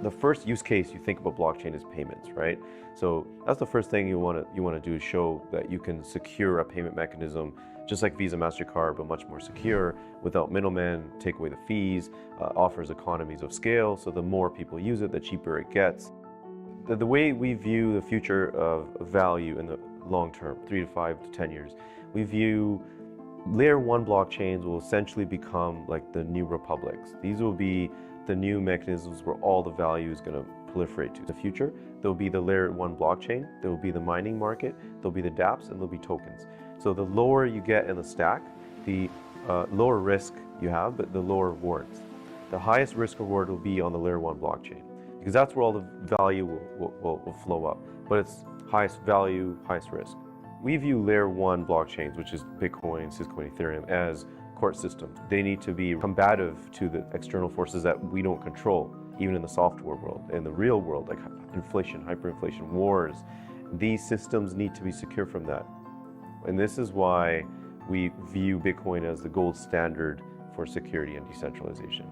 The first use case you think about blockchain is payments, right? So that's the first thing you want to do, is show that you can secure a payment mechanism just like Visa, MasterCard, but much more secure, without middlemen, take away the fees, offers economies of scale. So the more people use it, the cheaper it gets. The way we view the future of value in the long term, 3 to 5 to 10 years, we view layer 1 blockchains will essentially become like the new republics. These will be the new mechanisms where all the value is going to proliferate to the future. There'll be the layer 1 blockchain, there will be the mining market, there'll be the dApps, and there'll be tokens. So the lower you get in the stack, the lower risk you have, but the lower rewards. The highest risk reward will be on the layer 1 blockchain, because that's where all the value will flow up. But it's highest value, highest risk. We view layer 1 blockchains, which is Bitcoin, Syscoin, Ethereum, as court systems. They need to be combative to the external forces that we don't control, even in the software world. In the real world, like inflation, hyperinflation, wars, these systems need to be secure from that. And this is why we view Bitcoin as the gold standard for security and decentralization.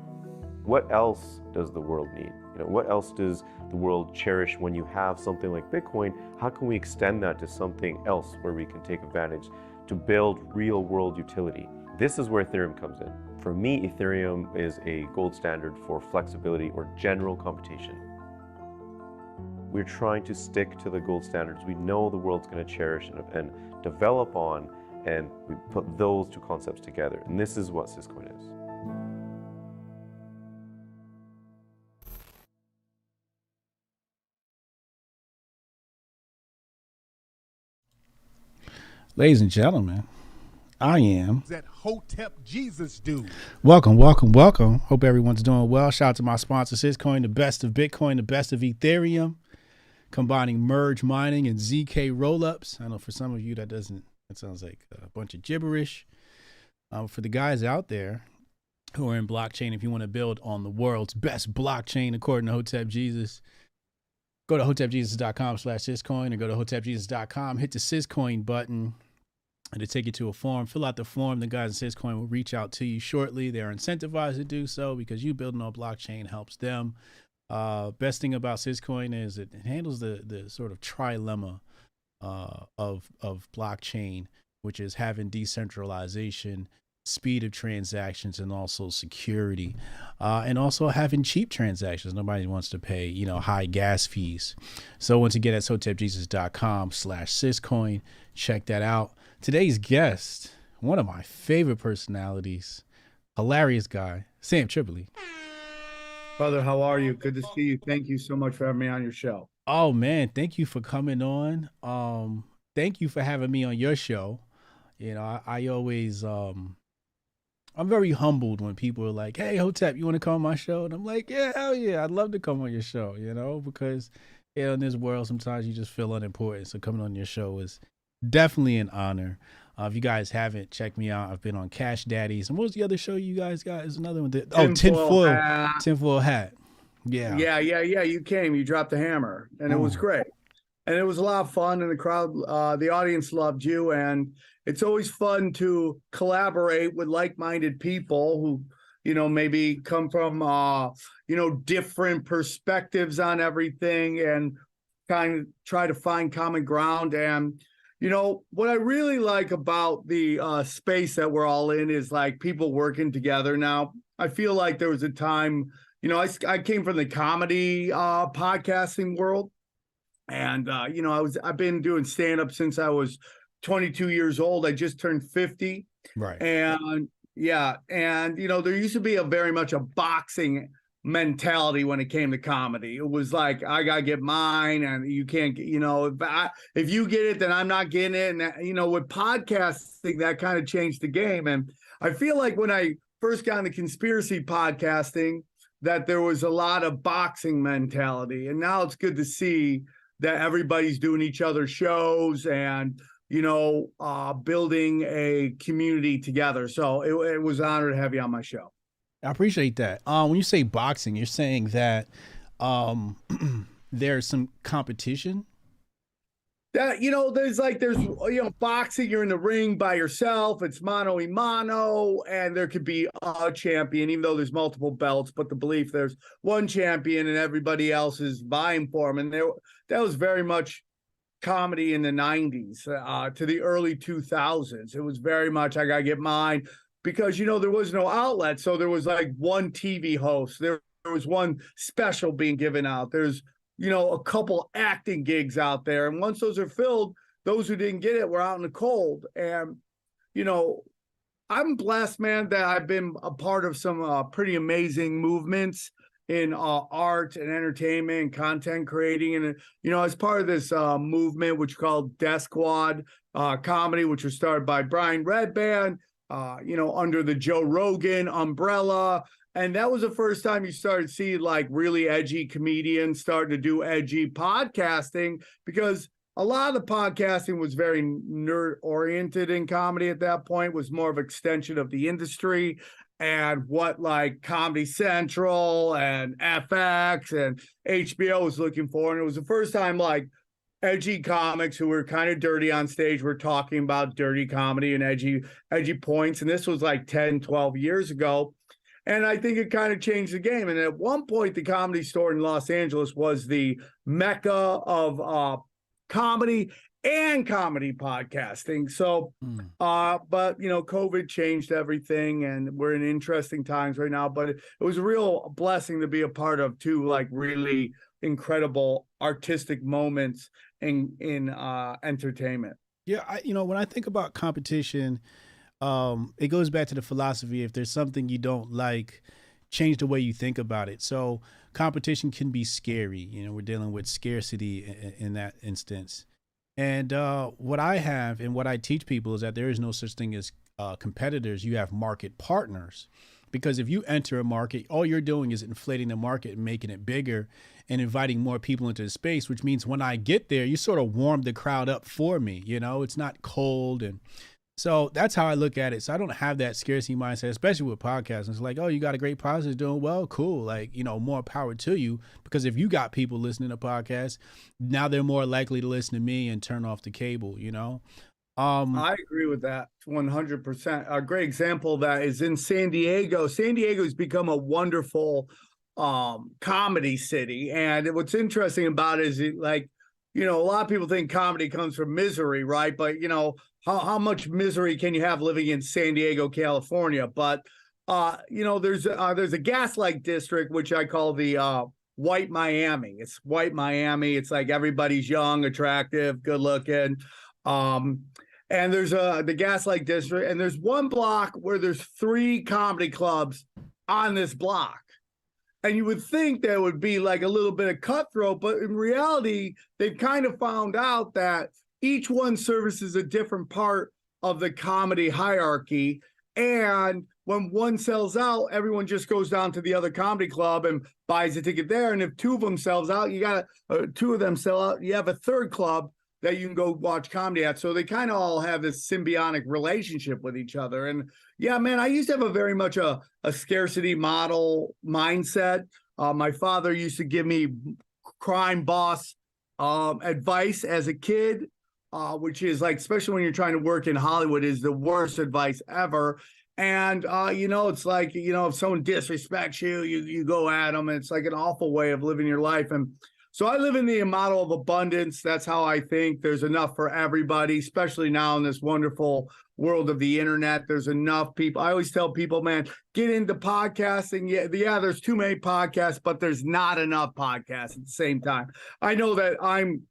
What else does the world need? What else does the world cherish when you have something like Bitcoin? How can we extend that to something else where we can take advantage to build real world utility? This is where Ethereum comes in. For me, Ethereum is a gold standard for flexibility or general computation. We're trying to stick to the gold standards we know the world's going to cherish and develop on, and we put those two concepts together. And this is what Syscoin is. Ladies and gentlemen, I am that Hotep Jesus dude. Welcome. Hope everyone's doing well. Shout out to my sponsor, Syscoin, the best of Bitcoin, the best of Ethereum, combining merge mining and ZK rollups. I know for some of you that sounds like a bunch of gibberish. For the guys out there who are in blockchain, if you want to build on the world's best blockchain, according to Hotep Jesus, go to hotepjesus.com/Syscoin or go to hotepjesus.com, hit the Syscoin button, and to take you to a form. Fill out the form. The guys at Syscoin will reach out to you shortly. They're incentivized to do so because you building on blockchain helps them. Best thing about Syscoin is it handles the sort of trilemma of blockchain, which is having decentralization, speed of transactions, and also security, and also having cheap transactions. Nobody wants to pay, high gas fees. So once again, that's hotepjesus.com/Syscoin. Check that out. Today's guest, one of my favorite personalities, hilarious guy, Sam Tripoli. Brother, how are you? Good to see you. Thank you so much for having me on your show. Oh man, thank you for coming on. Thank you for having me on your show. I always I'm very humbled when people are like, "Hey, Hotep, you want to come on my show?" And I'm like, "Yeah, hell yeah, I'd love to come on your show." Because in this world, sometimes you just feel unimportant. So coming on your show is definitely an honor. If you guys haven't, check me out. I've been on Cash Daddies. And what was the other show you guys got? Is another one. Tinfoil hat. Yeah. You came. You dropped the hammer, and it was great. And it was a lot of fun, and the crowd, the audience loved you. And it's always fun to collaborate with like-minded people who, maybe come from, different perspectives on everything and kind of try to find common ground. And, what I really like about the space that we're all in is like people working together now. I feel like there was a time, I came from the comedy podcasting world. And, I've been doing stand-up since I was 22 years old. I just turned 50. Right. And there used to be very much a boxing mentality when it came to comedy. It was like, I got to get mine and you can't get, if you get it, then I'm not getting it. And, with podcasting, that kind of changed the game. And I feel like when I first got into conspiracy podcasting, that there was a lot of boxing mentality. And now it's good to see that everybody's doing each other's shows and, building a community together. So it was an honor to have you on my show. I appreciate that. When you say boxing, you're saying that there's some competition? That, there's boxing, you're in the ring by yourself, it's mano a mano, and there could be a champion, even though there's multiple belts, but the belief there's one champion and everybody else is vying for him. And that was very much comedy in the 90s to the early 2000s. It was very much, I gotta get mine, because there was no outlet. So there was like one TV host, there was one special being given out, there's a couple acting gigs out there. And once those are filled, those who didn't get it were out in the cold. And, I'm blessed, man, that I've been a part of some pretty amazing movements in art and entertainment and content creating. And, as part of this movement, which is called Death Squad comedy, which was started by Brian Redband, under the Joe Rogan umbrella. And that was the first time you started to see like really edgy comedians starting to do edgy podcasting, because a lot of the podcasting was very nerd oriented in comedy at that point, was more of an extension of the industry and what like Comedy Central and FX and HBO was looking for. And it was the first time like edgy comics who were kind of dirty on stage were talking about dirty comedy and edgy points. And this was like 10, 12 years ago. And I think it kind of changed the game. And at one point, the Comedy Store in Los Angeles was the mecca of comedy and comedy podcasting. So, but, COVID changed everything, and we're in interesting times right now. But it was a real blessing to be a part of two, like, really incredible artistic moments in entertainment. Yeah, when I think about competition, it goes back to the philosophy: if there's something you don't like, change the way you think about it. So competition can be scary. We're dealing with scarcity in that instance. And what I have and what I teach people is that there is no such thing as competitors. You have market partners. Because if you enter a market, all you're doing is inflating the market and making it bigger and inviting more people into the space, which means when I get there, you sort of warm the crowd up for me. It's not cold. And so that's how I look at it. So I don't have that scarcity mindset, especially with podcasts. It's like, oh, you got a great podcast, it's doing well, cool. Like, more power to you. Because if you got people listening to podcasts, now they're more likely to listen to me and turn off the cable, I agree with that 100%. A great example of that is in San Diego. San Diego has become a wonderful comedy city. And what's interesting about it is a lot of people think comedy comes from misery, right? But, how much misery can you have living in San Diego, California? But, there's a gaslight district, which I call the white Miami. It's white Miami. It's like everybody's young, attractive, good looking. And there's the Gaslight District, and there's one block where there's 3 comedy clubs on this block. And you would think there would be like a little bit of cutthroat, but in reality, they've kind of found out that each one services a different part of the comedy hierarchy. And when one sells out, everyone just goes down to the other comedy club and buys a ticket there. And if 2 of them sells out, 2 of them sell out, you have a third club that you can go watch comedy at. So they kind of all have this symbiotic relationship with each other. And yeah, man, I used to have a very much a scarcity model mindset. My father used to give me crime boss advice as a kid, which is like, especially when you're trying to work in Hollywood, is the worst advice ever. And, it's like, if someone disrespects you, you go at them. And it's like an awful way of living your life. And so I live in the model of abundance. That's how I think. There's enough for everybody, especially now in this wonderful world of the internet. There's enough people. I always tell people, man, get into podcasting. Yeah, there's too many podcasts, but there's not enough podcasts at the same time. I know that I'm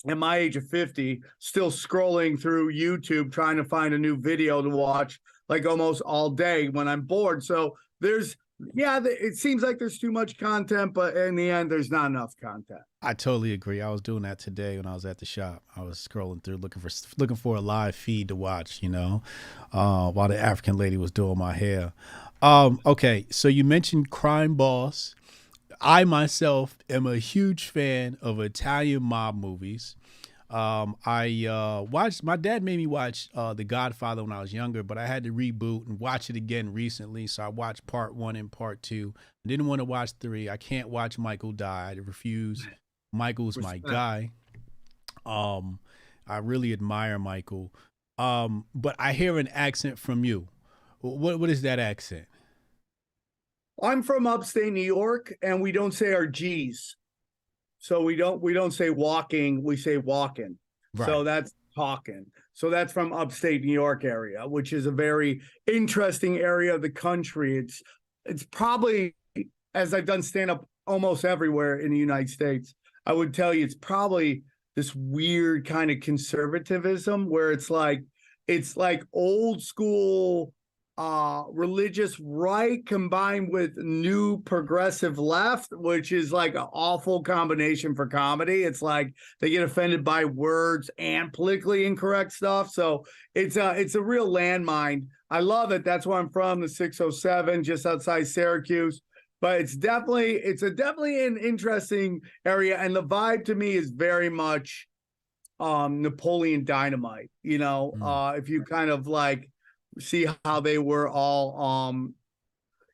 at my age of 50, still scrolling through YouTube, trying to find a new video to watch like almost all day when I'm bored. So it seems like there's too much content, but in the end, there's not enough content. I totally agree. I was doing that today when I was at the shop. I was scrolling through looking for a live feed to watch, while the African lady was doing my hair. Okay, so you mentioned Crime Boss. I myself am a huge fan of Italian mob movies. My dad made me watch The Godfather when I was younger, but I had to reboot and watch it again recently. So I watched part 1 and part 2. I didn't want to watch 3. I can't watch Michael die. I refuse. Michael's my guy. I really admire Michael. But I hear an accent from you. What is that accent? I'm from upstate New York, and we don't say our G's. So we don't say walking, we say walking. Right. So that's talking. So that's from upstate New York area, which is a very interesting area of the country. It's probably, as I've done stand up almost everywhere in the United States, I would tell you it's probably this weird kind of conservatism where it's like old school religious right combined with new progressive left, which is like an awful combination for comedy. It's like they get offended by words and politically incorrect stuff. So it's a real landmine. I love it. That's where I'm from, the 607, just outside Syracuse. But it's definitely an interesting area, and the vibe to me is very much Napoleon Dynamite. If you kind of like see how they were all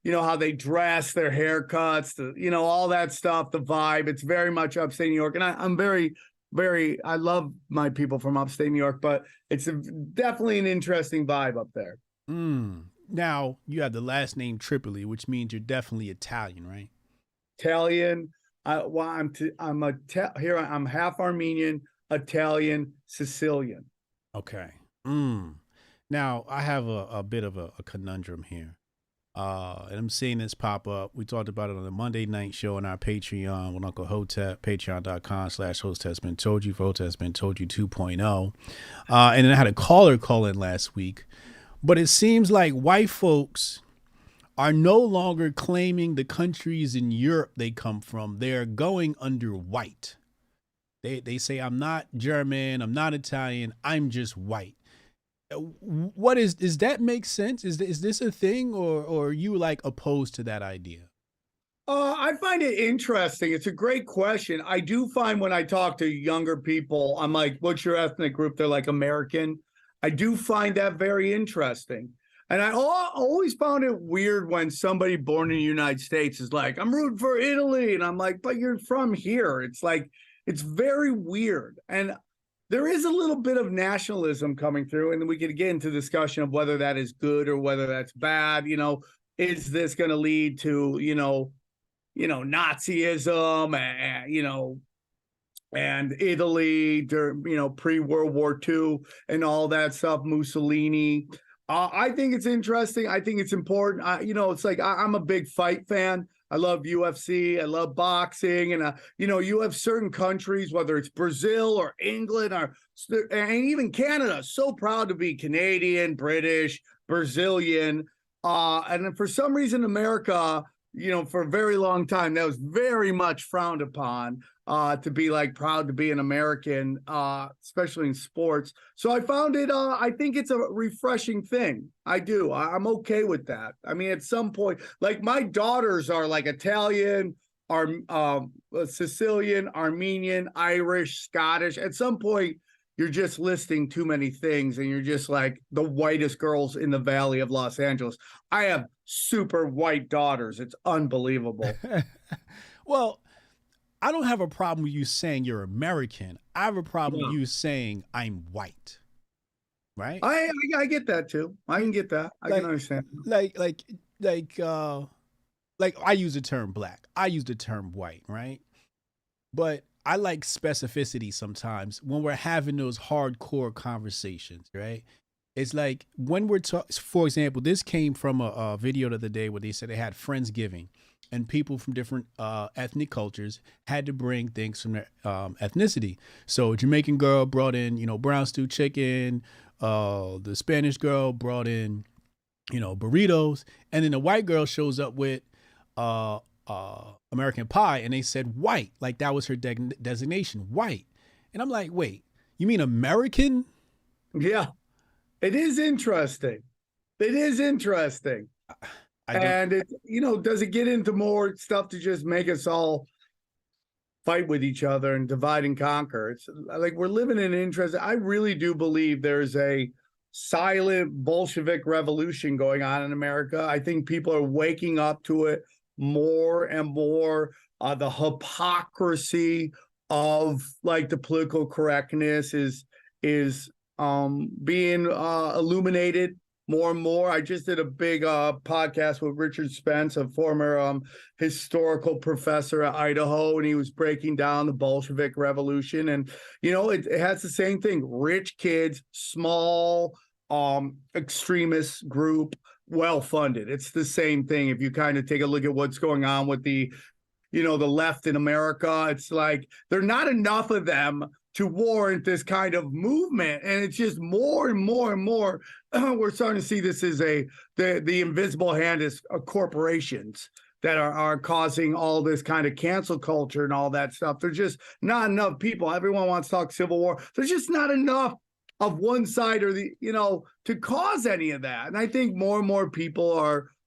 how they dress, their haircuts, all that stuff, the vibe. It's very much upstate New York. And I'm very, very, I love my people from upstate New York, but it's definitely an interesting vibe up there. Now, you have the last name Tripoli, which means you're definitely Italian, right? Italian. I'm half Armenian, Italian, Sicilian. Okay. Now, I have a bit of a conundrum here. And I'm seeing this pop up. We talked about it on the Monday night show on our Patreon with Uncle Hotep, patreon.com/host has been told you for Hotep has been told you 2.0. And then I had a caller call in last week. But it seems like white folks are no longer claiming the countries in Europe they come from. They're going under white. They say, I'm not German, I'm not Italian, I'm just white. What does that make sense? Is this a thing, or are you like opposed to that idea? I find it interesting. It's a great question. I do find when I talk to younger people, I'm like, what's your ethnic group? They're like American. I do find that very interesting. And I always found it weird when somebody born in the United States is like, I'm rooting for Italy. And I'm like, but you're from here. It's like, it's very weird. And there is a little bit of nationalism coming through. And then we could get into discussion of whether that is good or whether that's bad. Is this going to lead to, Nazism and, and Italy, pre-World War II and all that stuff, Mussolini. I think it's interesting. I think it's important. It's like I'm a big fight fan. I love UFC. I love boxing. And, you have certain countries, whether it's Brazil or England and even Canada, so proud to be Canadian, British, Brazilian. And for some reason, America, for a very long time, that was very much frowned upon. To be like proud to be an American, especially in sports. So I found it, I think it's a refreshing thing. I do. I'm okay with that. I mean, at some point, like my daughters are like Italian, Sicilian, Armenian, Irish, Scottish. At some point, you're just listing too many things and you're just like the whitest girls in the Valley of Los Angeles. I have super white daughters. It's unbelievable. Well, I don't have a problem with you saying you're American. I have a problem with you saying I'm white. Right? I get that too. I can get that. I can understand. Like I use the term black. I use the term white, right? But I like specificity sometimes when we're having those hardcore conversations, right? It's like when we're talking, for example, this came from a video the other day where they said they had Friendsgiving. And people from different ethnic cultures had to bring things from their ethnicity. So a Jamaican girl brought in, brown stew chicken. The Spanish girl brought in, burritos. And then the white girl shows up with American pie. And they said white, like that was her designation, white. And I'm like, wait, you mean American? Yeah, it is interesting. It is interesting. And it, does it get into more stuff to just make us all fight with each other and divide and conquer? It's like we're living in an interest. I really do believe there's a silent Bolshevik revolution going on in America. I think people are waking up to it more and more. The hypocrisy of like the political correctness is is being illuminated more and more. I just did a big podcast with Richard Spence, a former historical professor at Idaho, and he was breaking down the Bolshevik Revolution. And, you know, it has the same thing. Rich kids, small extremist group, well-funded. It's the same thing. If you kind of take a look at what's going on with the left in America, it's like there are not enough of them to warrant this kind of movement. And it's just more and more and more. We're starting to see this as the invisible hand is corporations that are causing all this kind of cancel culture and all that stuff. There's just not enough people. Everyone wants to talk Civil War. There's just not enough of one side or to cause any of that. And I think more and more people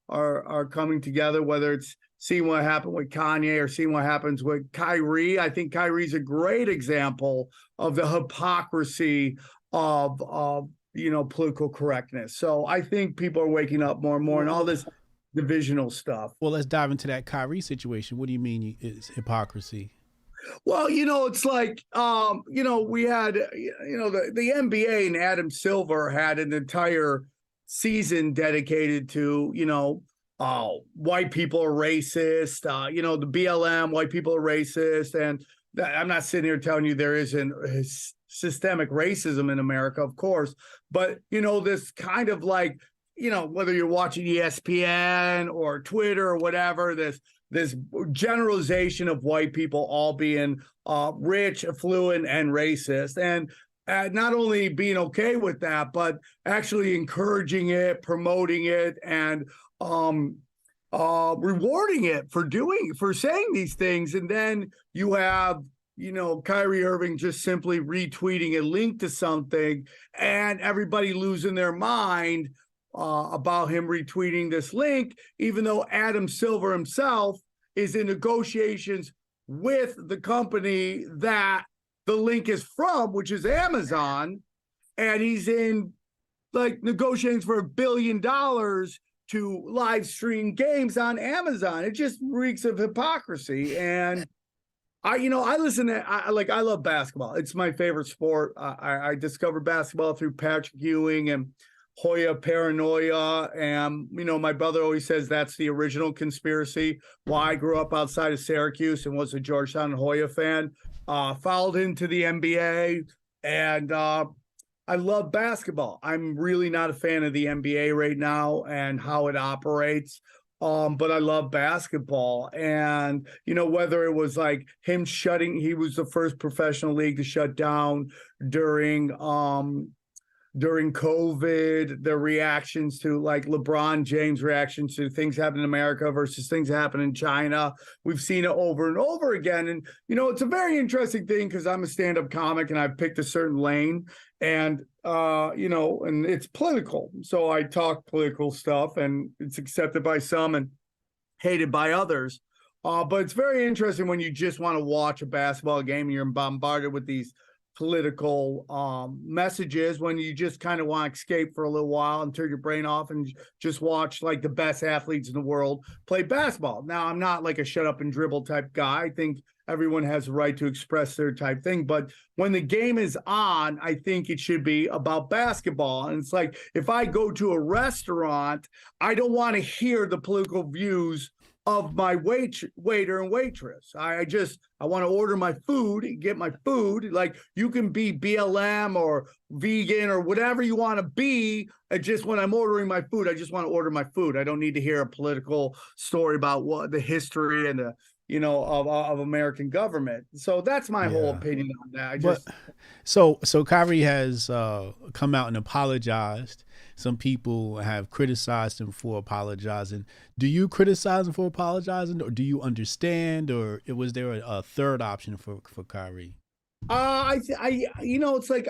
are coming together, whether it's seeing what happened with Kanye or seeing what happens with Kyrie. I think Kyrie's a great example of the hypocrisy of political correctness. So I think people are waking up more and more, and all this divisional stuff. Well, let's dive into that Kyrie situation. What do you mean it's hypocrisy? Well, it's like, we had, the NBA and Adam Silver had an entire season dedicated to, white people are racist, the BLM, white people are racist. And I'm not sitting here telling you there isn't systemic racism in America, of course. But, this kind of like, whether you're watching ESPN or Twitter or whatever, this generalization of white people all being rich, affluent, and racist. And not only being okay with that, but actually encouraging it, promoting it, and rewarding it for saying these things. And then you have, Kyrie Irving just simply retweeting a link to something and everybody losing their mind about him retweeting this link, even though Adam Silver himself is in negotiations with the company that the link is from, which is Amazon, and he's in like negotiations for $1 billion to live stream games on Amazon. It just reeks of hypocrisy. And I love basketball. It's my favorite sport. I discovered basketball through Patrick Ewing and Hoya paranoia. And, my brother always says that's the original conspiracy. Why I grew up outside of Syracuse and was a Georgetown and Hoya fan. Followed into the NBA, and I love basketball. I'm really not a fan of the NBA right now and how it operates. But I love basketball. And, whether it was like him he was the first professional league to shut down during COVID, the reactions to like LeBron James reactions to things happen in America versus things happen in China. We've seen it over and over again. And, it's a very interesting thing because I'm a stand-up comic and I've picked a certain lane and, and it's political. So I talk political stuff and it's accepted by some and hated by others. But it's very interesting when you just want to watch a basketball game and you're bombarded with these political messages, when you just kind of want to escape for a little while and turn your brain off and just watch like the best athletes in the world play basketball. Now, I'm not like a shut up and dribble type guy. I think everyone has the right to express their type thing. But when the game is on, I think it should be about basketball. And it's like, if I go to a restaurant, I don't want to hear the political views of my waiter and waitress. I want to order my food, get my food. Like, you can be BLM or vegan or whatever you want to be. Just when I'm ordering my food, I just want to order my food. I don't need to hear a political story about what the history and the of American government. So that's my whole opinion on that. So Kyrie has come out and apologized. Some people have criticized him for apologizing. Do you criticize him for apologizing, or do you understand, or was there a third option for Kyrie? It's like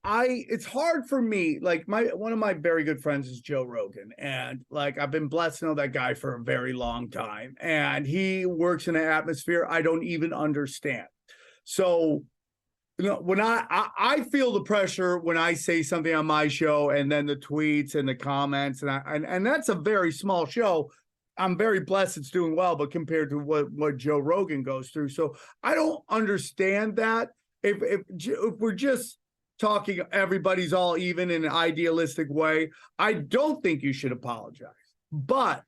it's hard for me. Like one of my very good friends is Joe Rogan, and like I've been blessed to know that guy for a very long time, and he works in an atmosphere I don't even understand. So, when I feel the pressure when I say something on my show, and then the tweets and the comments, and that's a very small show. I'm very blessed it's doing well, but compared to what Joe Rogan goes through, so I don't understand that. If we're just talking everybody's all even in an idealistic way, I don't think you should apologize. But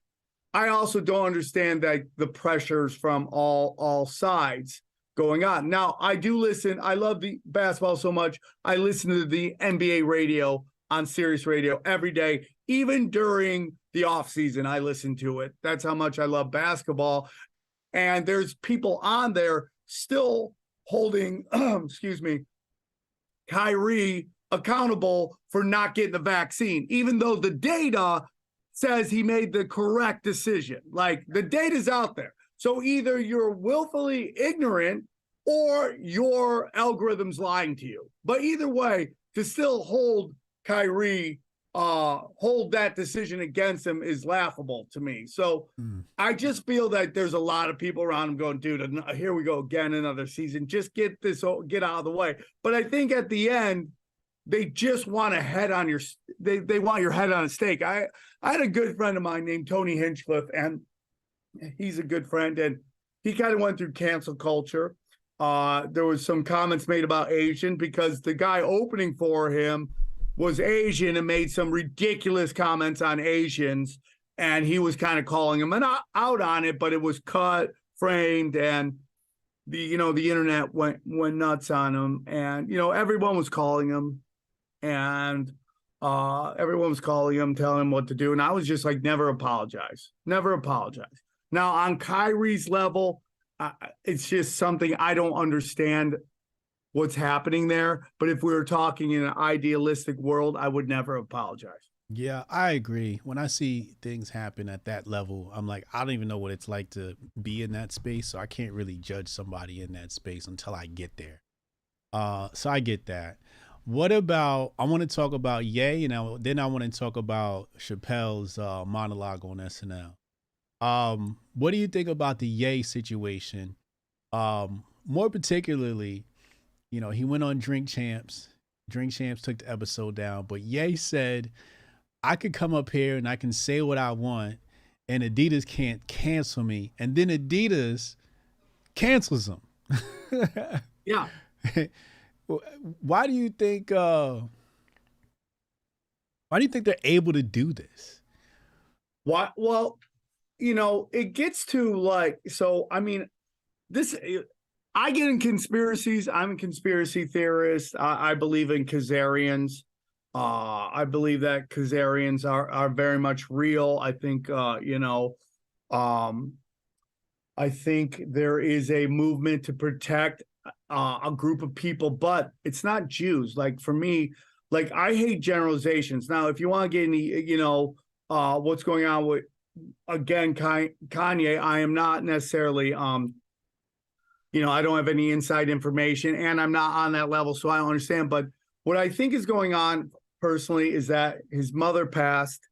I also don't understand that the pressures from all sides going on. Now, I do listen. I love the basketball so much. I listen to the NBA radio on Sirius Radio every day, even during the off season. I listen to it. That's how much I love basketball. And there's people on there still holding, excuse me, Kyrie accountable for not getting the vaccine, even though the data says he made the correct decision. Like, the data's out there. So either you're willfully ignorant or your algorithm's lying to you. But either way, to still hold Kyrie, hold that decision against him is laughable to me. So I just feel that there's a lot of people around him going, dude, here we go again, another season. Just get out of the way. But I think at the end, they just want a head on your, they want your head on a stake. I had a good friend of mine named Tony Hinchcliffe, and he's a good friend, and he kind of went through cancel culture. There was some comments made about Asian because the guy opening for him was Asian and made some ridiculous comments on Asians, and he was kind of calling him out on it, but it was cut, framed, and the internet went nuts on him, and everyone was calling him. And everyone was calling him, telling him what to do. And I was just like, never apologize. Never apologize. Now, on Kyrie's level, it's just something I don't understand what's happening there. But if we were talking in an idealistic world, I would never apologize. Yeah, I agree. When I see things happen at that level, I'm like, I don't even know what it's like to be in that space. So I can't really judge somebody in that space until I get there. So I get that. What about, I want to talk about Ye, and then I want to talk about Chappelle's monologue on SNL. What do you think about the Ye situation? More particularly, he went on Drink Champs. Drink Champs took the episode down, but Ye said, I could come up here and I can say what I want, and Adidas can't cancel me. And then Adidas cancels him. Yeah. Why do you think they're able to do this? What? Well, it gets to like, so, I mean, I get in conspiracies. I'm a conspiracy theorist. I believe in Khazarians. I believe that Khazarians are very much real. I think, I think there is a movement to protect a group of people, but it's not Jews. Like, for me, like, I hate generalizations. Now, if you want to get any, what's going on with, again, Kanye, I am not necessarily, I don't have any inside information, and I'm not on that level, so I don't understand. But what I think is going on personally is that his mother passed,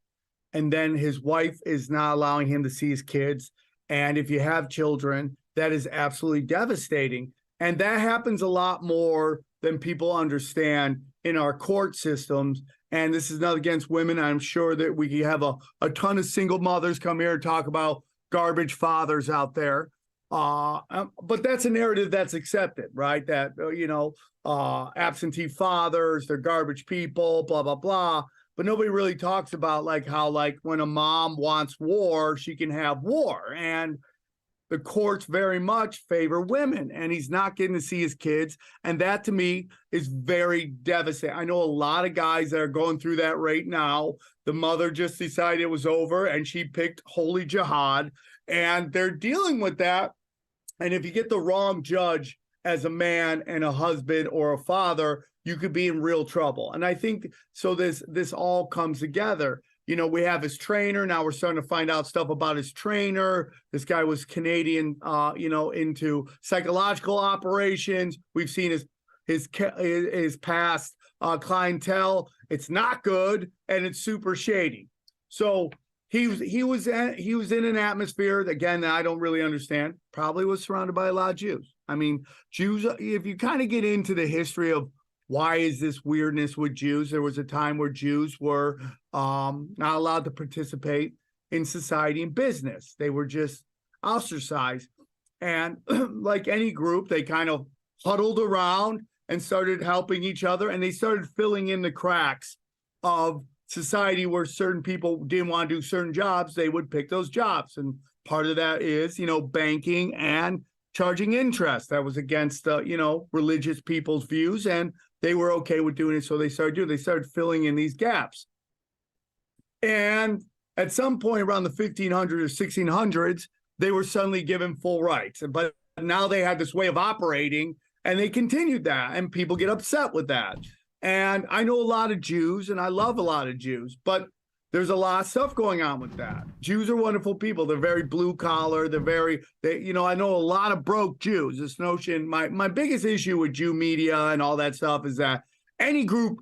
and then his wife is not allowing him to see his kids. And if you have children, that is absolutely devastating. And that happens a lot more than people understand in our court systems. And this is not against women. I'm sure that we have a ton of single mothers come here and talk about garbage fathers out there. But that's a narrative that's accepted, right? That, absentee fathers, they're garbage people, blah, blah, blah. But nobody really talks about how when a mom wants war, she can have war. And the courts very much favor women, and he's not getting to see his kids. And that, to me, is very devastating. I know a lot of guys that are going through that right now. The mother just decided it was over, and she picked holy jihad, and they're dealing with that. And if you get the wrong judge as a man and a husband or a father, you could be in real trouble. And I think so this all comes together. We have his trainer. Now we're starting to find out stuff about his trainer. This guy was Canadian, into psychological operations. We've seen his past clientele. It's not good, and it's super shady. So he was in an atmosphere that, again, that I don't really understand. Probably was surrounded by a lot of Jews. I mean, Jews. If you kind of get into the history of why is this weirdness with Jews? There was a time where Jews were not allowed to participate in society and business. They were just ostracized. And like any group, they kind of huddled around and started helping each other, and they started filling in the cracks of society where certain people didn't want to do certain jobs. They would pick those jobs. And part of that is, banking and charging interest. That was against, religious people's views, and they were okay with doing it. So they started filling in these gaps. And at some point around the 1500s or 1600s, they were suddenly given full rights. But now they had this way of operating, and they continued that, and people get upset with that. And I know a lot of Jews, and I love a lot of Jews, but there's a lot of stuff going on with that. Jews are wonderful people. They're very blue collar. I know a lot of broke Jews. This notion, my biggest issue with Jew media and all that stuff is that any group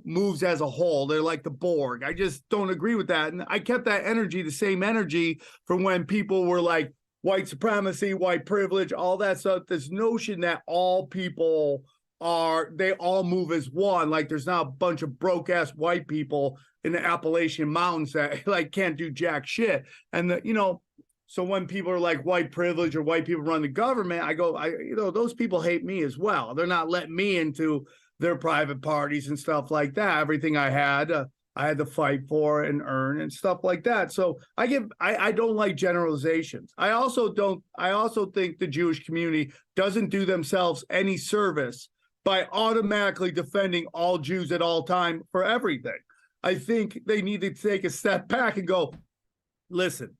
moves as a whole. They're like the Borg. I just don't agree with that. And I kept that energy, the same energy, from when people were like white supremacy, white privilege, all that stuff. This notion that all people they all move as one. Like there's not a bunch of broke ass white people in the Appalachian Mountains that like can't do jack shit. And so when people are like white privilege or white people run the government, I go, those people hate me as well. They're not letting me into their private parties and stuff like that. Everything I had to fight for and earn and stuff like that. So I don't like generalizations. I also think the Jewish community doesn't do themselves any service by automatically defending all Jews at all time for everything. I think they need to take a step back and go, listen,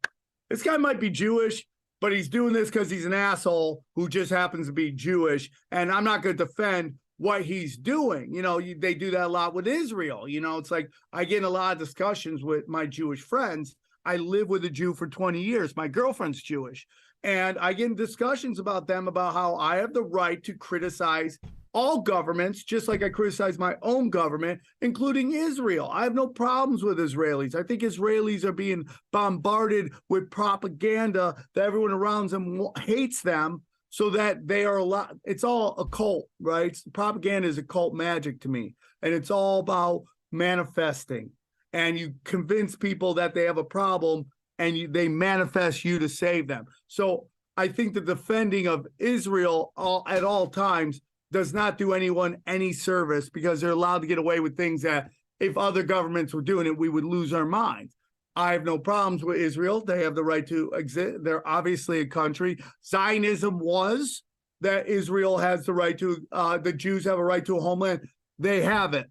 this guy might be Jewish, but he's doing this because he's an asshole who just happens to be Jewish. And I'm not going to defend what he's doing. They do that a lot with Israel. It's like I get in a lot of discussions with my Jewish friends. I live with a Jew for 20 years. My girlfriend's Jewish. And I get in discussions about them about how I have the right to criticize all governments, just like I criticize my own government, including Israel. I have no problems with Israelis. I think Israelis are being bombarded with propaganda that everyone around them hates them, so that they are it's all a cult, right? Propaganda is a cult magic to me. And it's all about manifesting. And you convince people that they have a problem, and they manifest you to save them. So I think the defending of Israel at all times does not do anyone any service, because they're allowed to get away with things that if other governments were doing it, we would lose our minds. I have no problems with Israel. They have the right to exist. They're obviously a country. Zionism was that Israel has the right to, the Jews have a right to a homeland. They have it.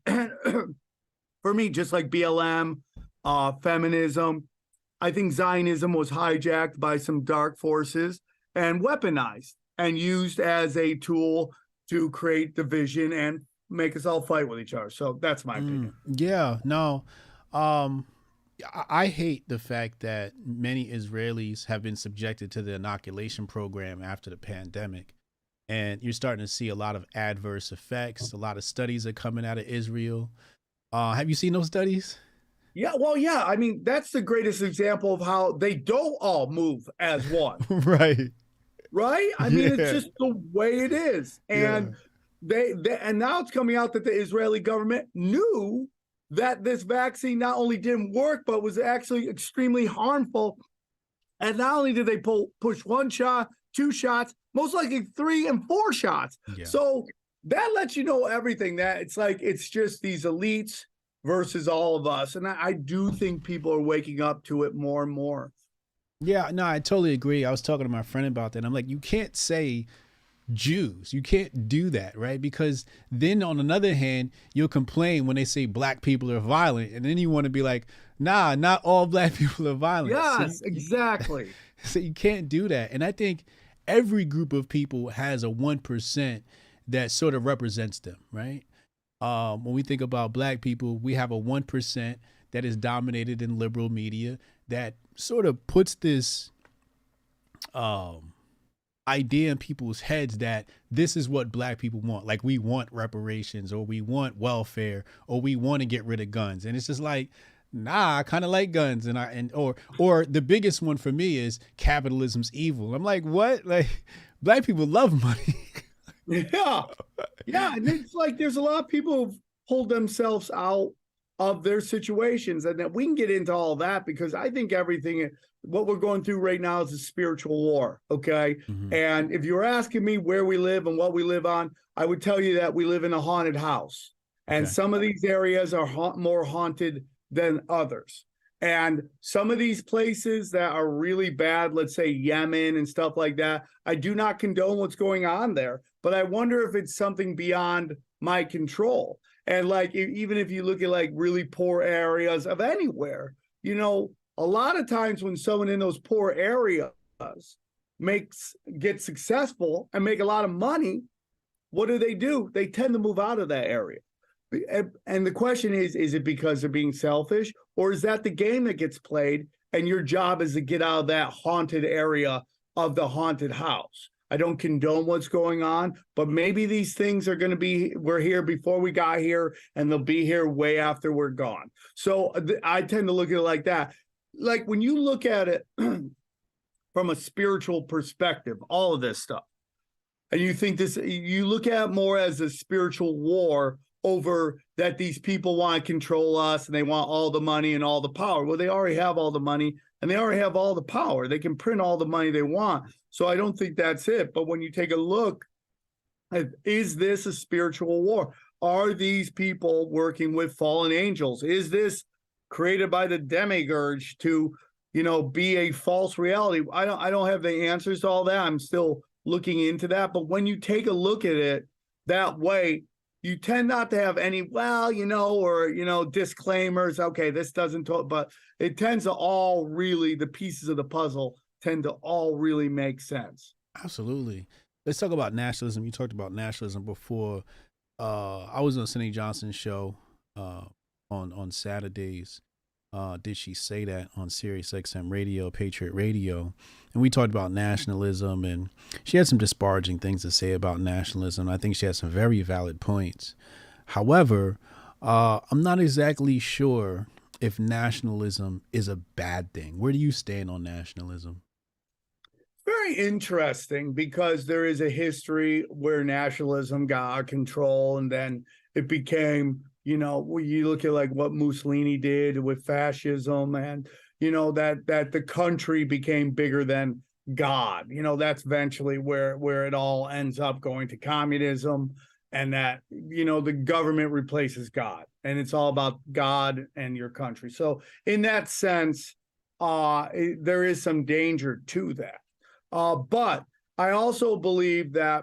For me, just like BLM, feminism, I think Zionism was hijacked by some dark forces and weaponized and used as a tool to create division and make us all fight with each other. So that's my opinion. Yeah, no. I hate the fact that many Israelis have been subjected to the inoculation program after the pandemic. And you're starting to see a lot of adverse effects. A lot of studies are coming out of Israel. Have you seen those studies? Yeah, well, yeah. I mean, that's the greatest example of how they don't all move as one. Right. Right? I mean, it's just the way it is. And they and now it's coming out that the Israeli government knew that this vaccine not only didn't work, but was actually extremely harmful. And not only did they push one shot, two shots, most likely 3 and 4 shots. Yeah. So that lets you know everything, that it's like, it's just these elites versus all of us. And I do think people are waking up to it more and more. Yeah, no, I totally agree. I was talking to my friend about that. I'm like, you can't say Jews. You can't do that, right? Because then on another hand, you'll complain when they say black people are violent. And then you want to be like, nah, not all black people are violent. Yes, exactly. So you can't do that. And I think every group of people has a 1% that sort of represents them, right? When we think about black people, we have a 1% that is dominated in liberal media that sort of puts this idea in people's heads that this is what black people want. Like, we want reparations, or we want welfare, or we want to get rid of guns. And it's just like, nah, I kind of like guns. Or the biggest one for me is capitalism's evil. I'm like, what? Like, black people love money. Yeah. And it's like, there's a lot of people who pulled themselves out of their situations. And that we can get into all that, because I think what we're going through right now is a spiritual war. Okay. Mhm. And if you're asking me where we live and what we live on, I would tell you that we live in a haunted house. And Okay. some of these areas are more haunted than others. And some of these places that are really bad, let's say Yemen and stuff like that, I do not condone what's going on there. But I wonder if it's something beyond my control. And like, even if you look at like really poor areas of anywhere, a lot of times when someone in those poor areas gets successful and make a lot of money, what do? They tend to move out of that area. And the question is it because they're being selfish, or is that the game that gets played and your job is to get out of that haunted area of the haunted house? I don't condone what's going on, but maybe these things are going to we're here before we got here, and they'll be here way after we're gone. So I tend to look at it like that. Like when you look at it from a spiritual perspective, all of this stuff, and you look at it more as a spiritual war over that these people want to control us and they want all the money and all the power. Well, they already have all the money and they already have all the power. They can print all the money they want. So I don't think that's it. But when you take a look at, is this a spiritual war? Are these people working with fallen angels? Is this created by the demiurge to, be a false reality? I don't have the answers to all that. I'm still looking into that. But when you take a look at it that way, you tend not to have any, disclaimers. Okay, this doesn't talk, but it tends to all really, the pieces of the puzzle tend to all really make sense. Absolutely. Let's talk about nationalism. You talked about nationalism before. I was on Cindy Johnson's show on Saturdays. Did She Say That on Sirius XM Radio, Patriot Radio, and we talked about nationalism, and she had some disparaging things to say about nationalism. I think she had some very valid points. However, I'm not exactly sure if nationalism is a bad thing. Where do you stand on nationalism? Very interesting, because there is a history where nationalism got out of control, and then it became, when you look at like what Mussolini did with fascism, and that the country became bigger than God. That's eventually where it all ends up going to communism, and that the government replaces God, and it's all about God and your country. So in that sense, there is some danger to that. But I also believe that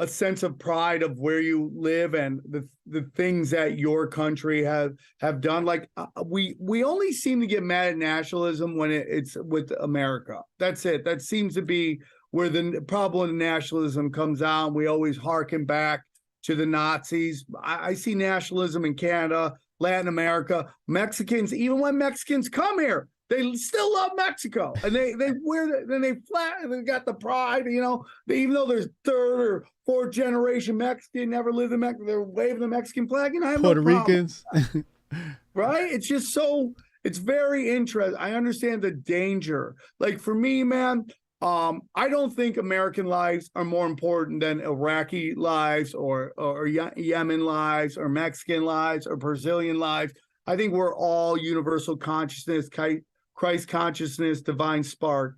a sense of pride of where you live and the things that your country have done. Like we only seem to get mad at nationalism when it's with America. That's it. That seems to be where the problem of nationalism comes out. We always harken back to the Nazis. I see nationalism in Canada, Latin America, Mexicans. Even when Mexicans come here, they still love Mexico, and they got the pride, even though there's third or fourth generation Mexican, never lived in Mexico, they're waving the Mexican flag, I have Puerto no problem. Ricans. Right? It's just it's very interesting. I understand the danger. Like for me, man, I don't think American lives are more important than Iraqi lives or Yemen lives or Mexican lives or Brazilian lives. I think we're all universal consciousness, Christ consciousness, divine spark.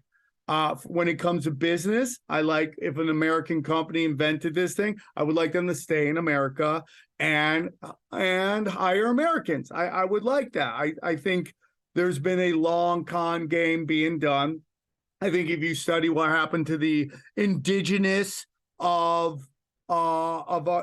When it comes to business, I like, if an American company invented this thing, I would like them to stay in America and hire Americans. I would like that. I think there's been a long con game being done. I think if you study what happened to the indigenous of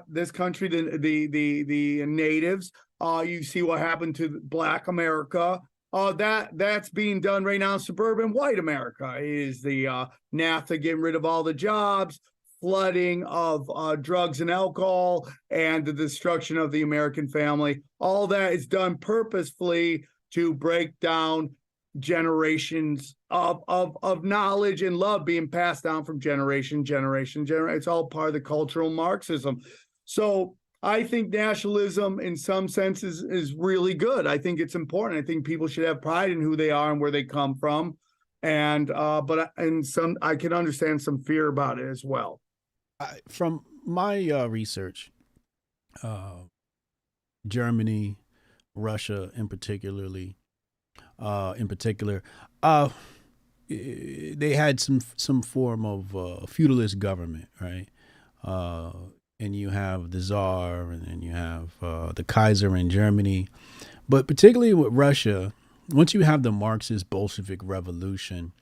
this country, the natives, you see what happened to Black America. That's being done right now in suburban white America. Is the NAFTA getting rid of all the jobs, flooding of drugs and alcohol, and the destruction of the American family. All that is done purposefully to break down generations of knowledge and love being passed down from generation. It's all part of the cultural Marxism. So I think nationalism in some senses is really good. I think it's important. I think people should have pride in who they are and where they come from. And I can understand some fear about it as well. From my research, Germany, Russia in particular, they had some form of feudalist government, right? And you have the Tsar, and then you have the Kaiser in Germany. But particularly with Russia, once you have the Marxist Bolshevik Revolution,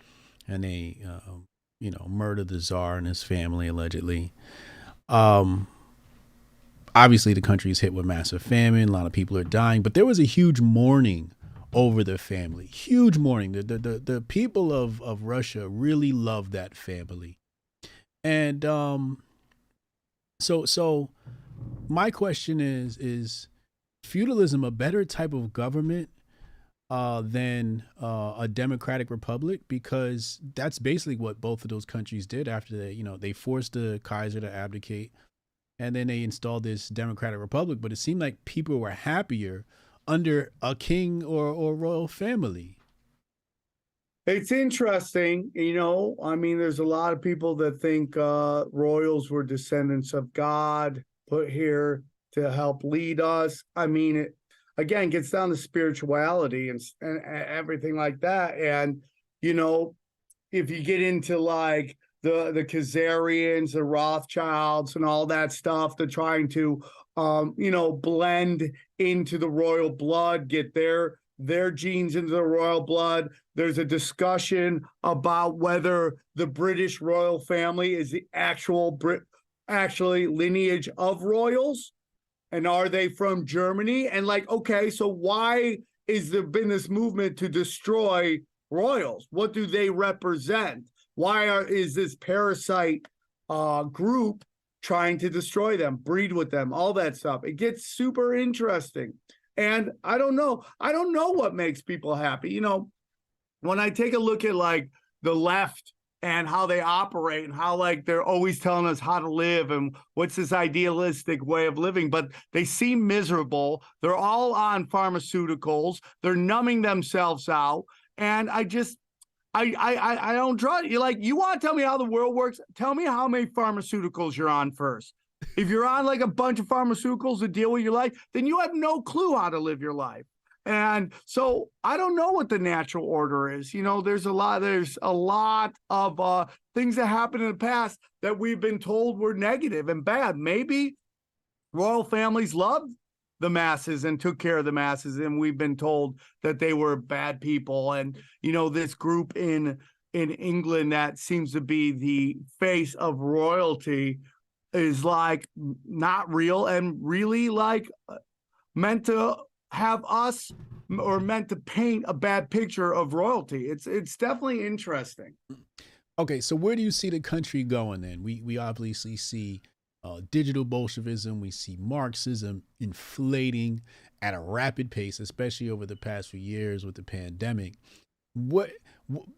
and they, murder the Tsar and his family allegedly. Obviously, the country is hit with massive famine. A lot of people are dying, but there was a huge mourning over the family. Huge mourning. The people of Russia really loved that family, and so my question is feudalism a better type of government than a democratic republic? Because that's basically what both of those countries did after they forced the Kaiser to abdicate, and then they installed this democratic republic. But it seemed like people were happier under a king or royal family. It's interesting, there's a lot of people that think royals were descendants of God put here to help lead us. I mean, it again gets down to spirituality and everything like that. And, if you get into like the Khazarians, the Rothschilds and all that stuff, they're trying to, blend into the royal blood, get their genes into the royal blood. There's a discussion about whether the British royal family is the actually lineage of royals, and are they from Germany? And like, okay, so why is there been this movement to destroy royals? What do they represent? Why is this parasite group trying to destroy them, breed with them, all that stuff? It gets super interesting. And I don't know what makes people happy. When I take a look at like the left and how they operate and how like they're always telling us how to live and what's this idealistic way of living, but they seem miserable. They're all on pharmaceuticals. They're numbing themselves out. And I don't draw it. You're like, you want to tell me how the world works? Tell me how many pharmaceuticals you're on first. If you're on like a bunch of pharmaceuticals to deal with your life, then you have no clue how to live your life. And so I don't know what the natural order is. There's a lot of things that happened in the past that we've been told were negative and bad. Maybe royal families loved the masses and took care of the masses, and we've been told that they were bad people. And, this group in England that seems to be the face of royalty is like not real and really like meant to have us or meant to paint a bad picture of royalty. It's definitely interesting. Okay, so where do you see the country going then? We obviously see digital Bolshevism. We see Marxism inflating at a rapid pace, especially over the past few years with the pandemic.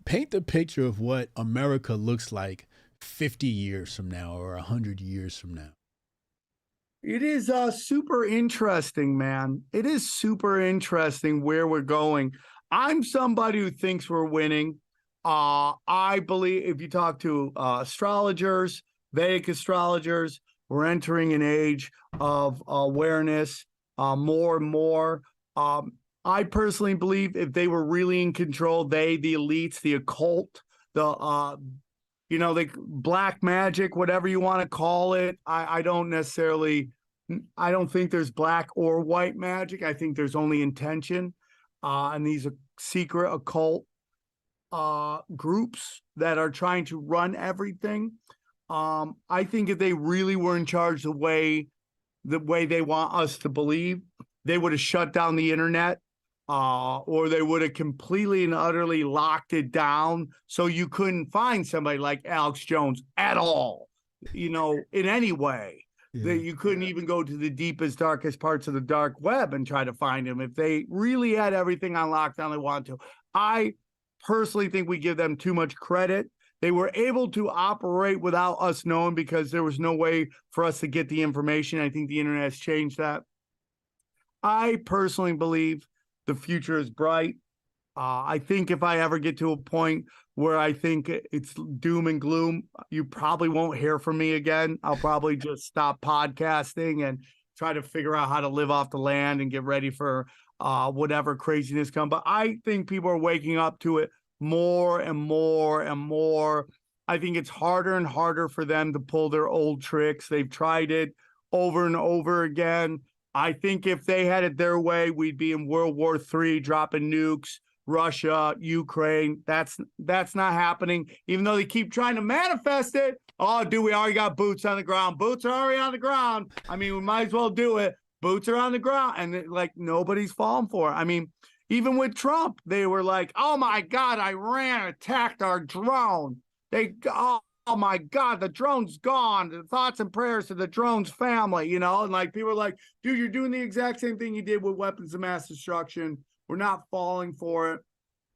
Paint the picture of what America looks like 50 years from now or 100 years from now. It is super interesting, man. It is super interesting where we're going. I'm somebody who thinks we're winning. I believe if you talk to astrologers, Vedic astrologers, we're entering an age of awareness more and more. I personally believe if they were really in control, the elites, the occult, the black magic, whatever you want to call it. I don't think there's black or white magic. I think there's only intention. And these are secret occult groups that are trying to run everything. I think if they really were in charge the way they want us to believe, they would have shut down the internet. Or they would have completely and utterly locked it down so you couldn't find somebody like Alex Jones at all, in any way. Yeah. That you couldn't even go to the deepest, darkest parts of the dark web and try to find him if they really had everything on lockdown they want to. I personally think we give them too much credit. They were able to operate without us knowing because there was no way for us to get the information. I think the internet has changed that. I personally believe the future is bright. I think if I ever get to a point where I think it's doom and gloom, you probably won't hear from me again. I'll probably just stop podcasting and try to figure out how to live off the land and get ready for whatever craziness comes. But I think people are waking up to it more and more and more. I think it's harder and harder for them to pull their old tricks. They've tried it over and over again. I think if they had it their way, we'd be in World War III, dropping nukes, Russia, Ukraine. That's not happening, even though they keep trying to manifest it. Oh, dude, we already got boots on the ground. Boots are already on the ground. I mean, we might as well do it. Boots are on the ground. And like nobody's falling for it. I mean, even with Trump, they were like, oh my God, Iran attacked our drone. Oh my God, the drone's gone. The thoughts and prayers to the drone's family, and like people are like, dude, you're doing the exact same thing you did with weapons of mass destruction. We're not falling for it.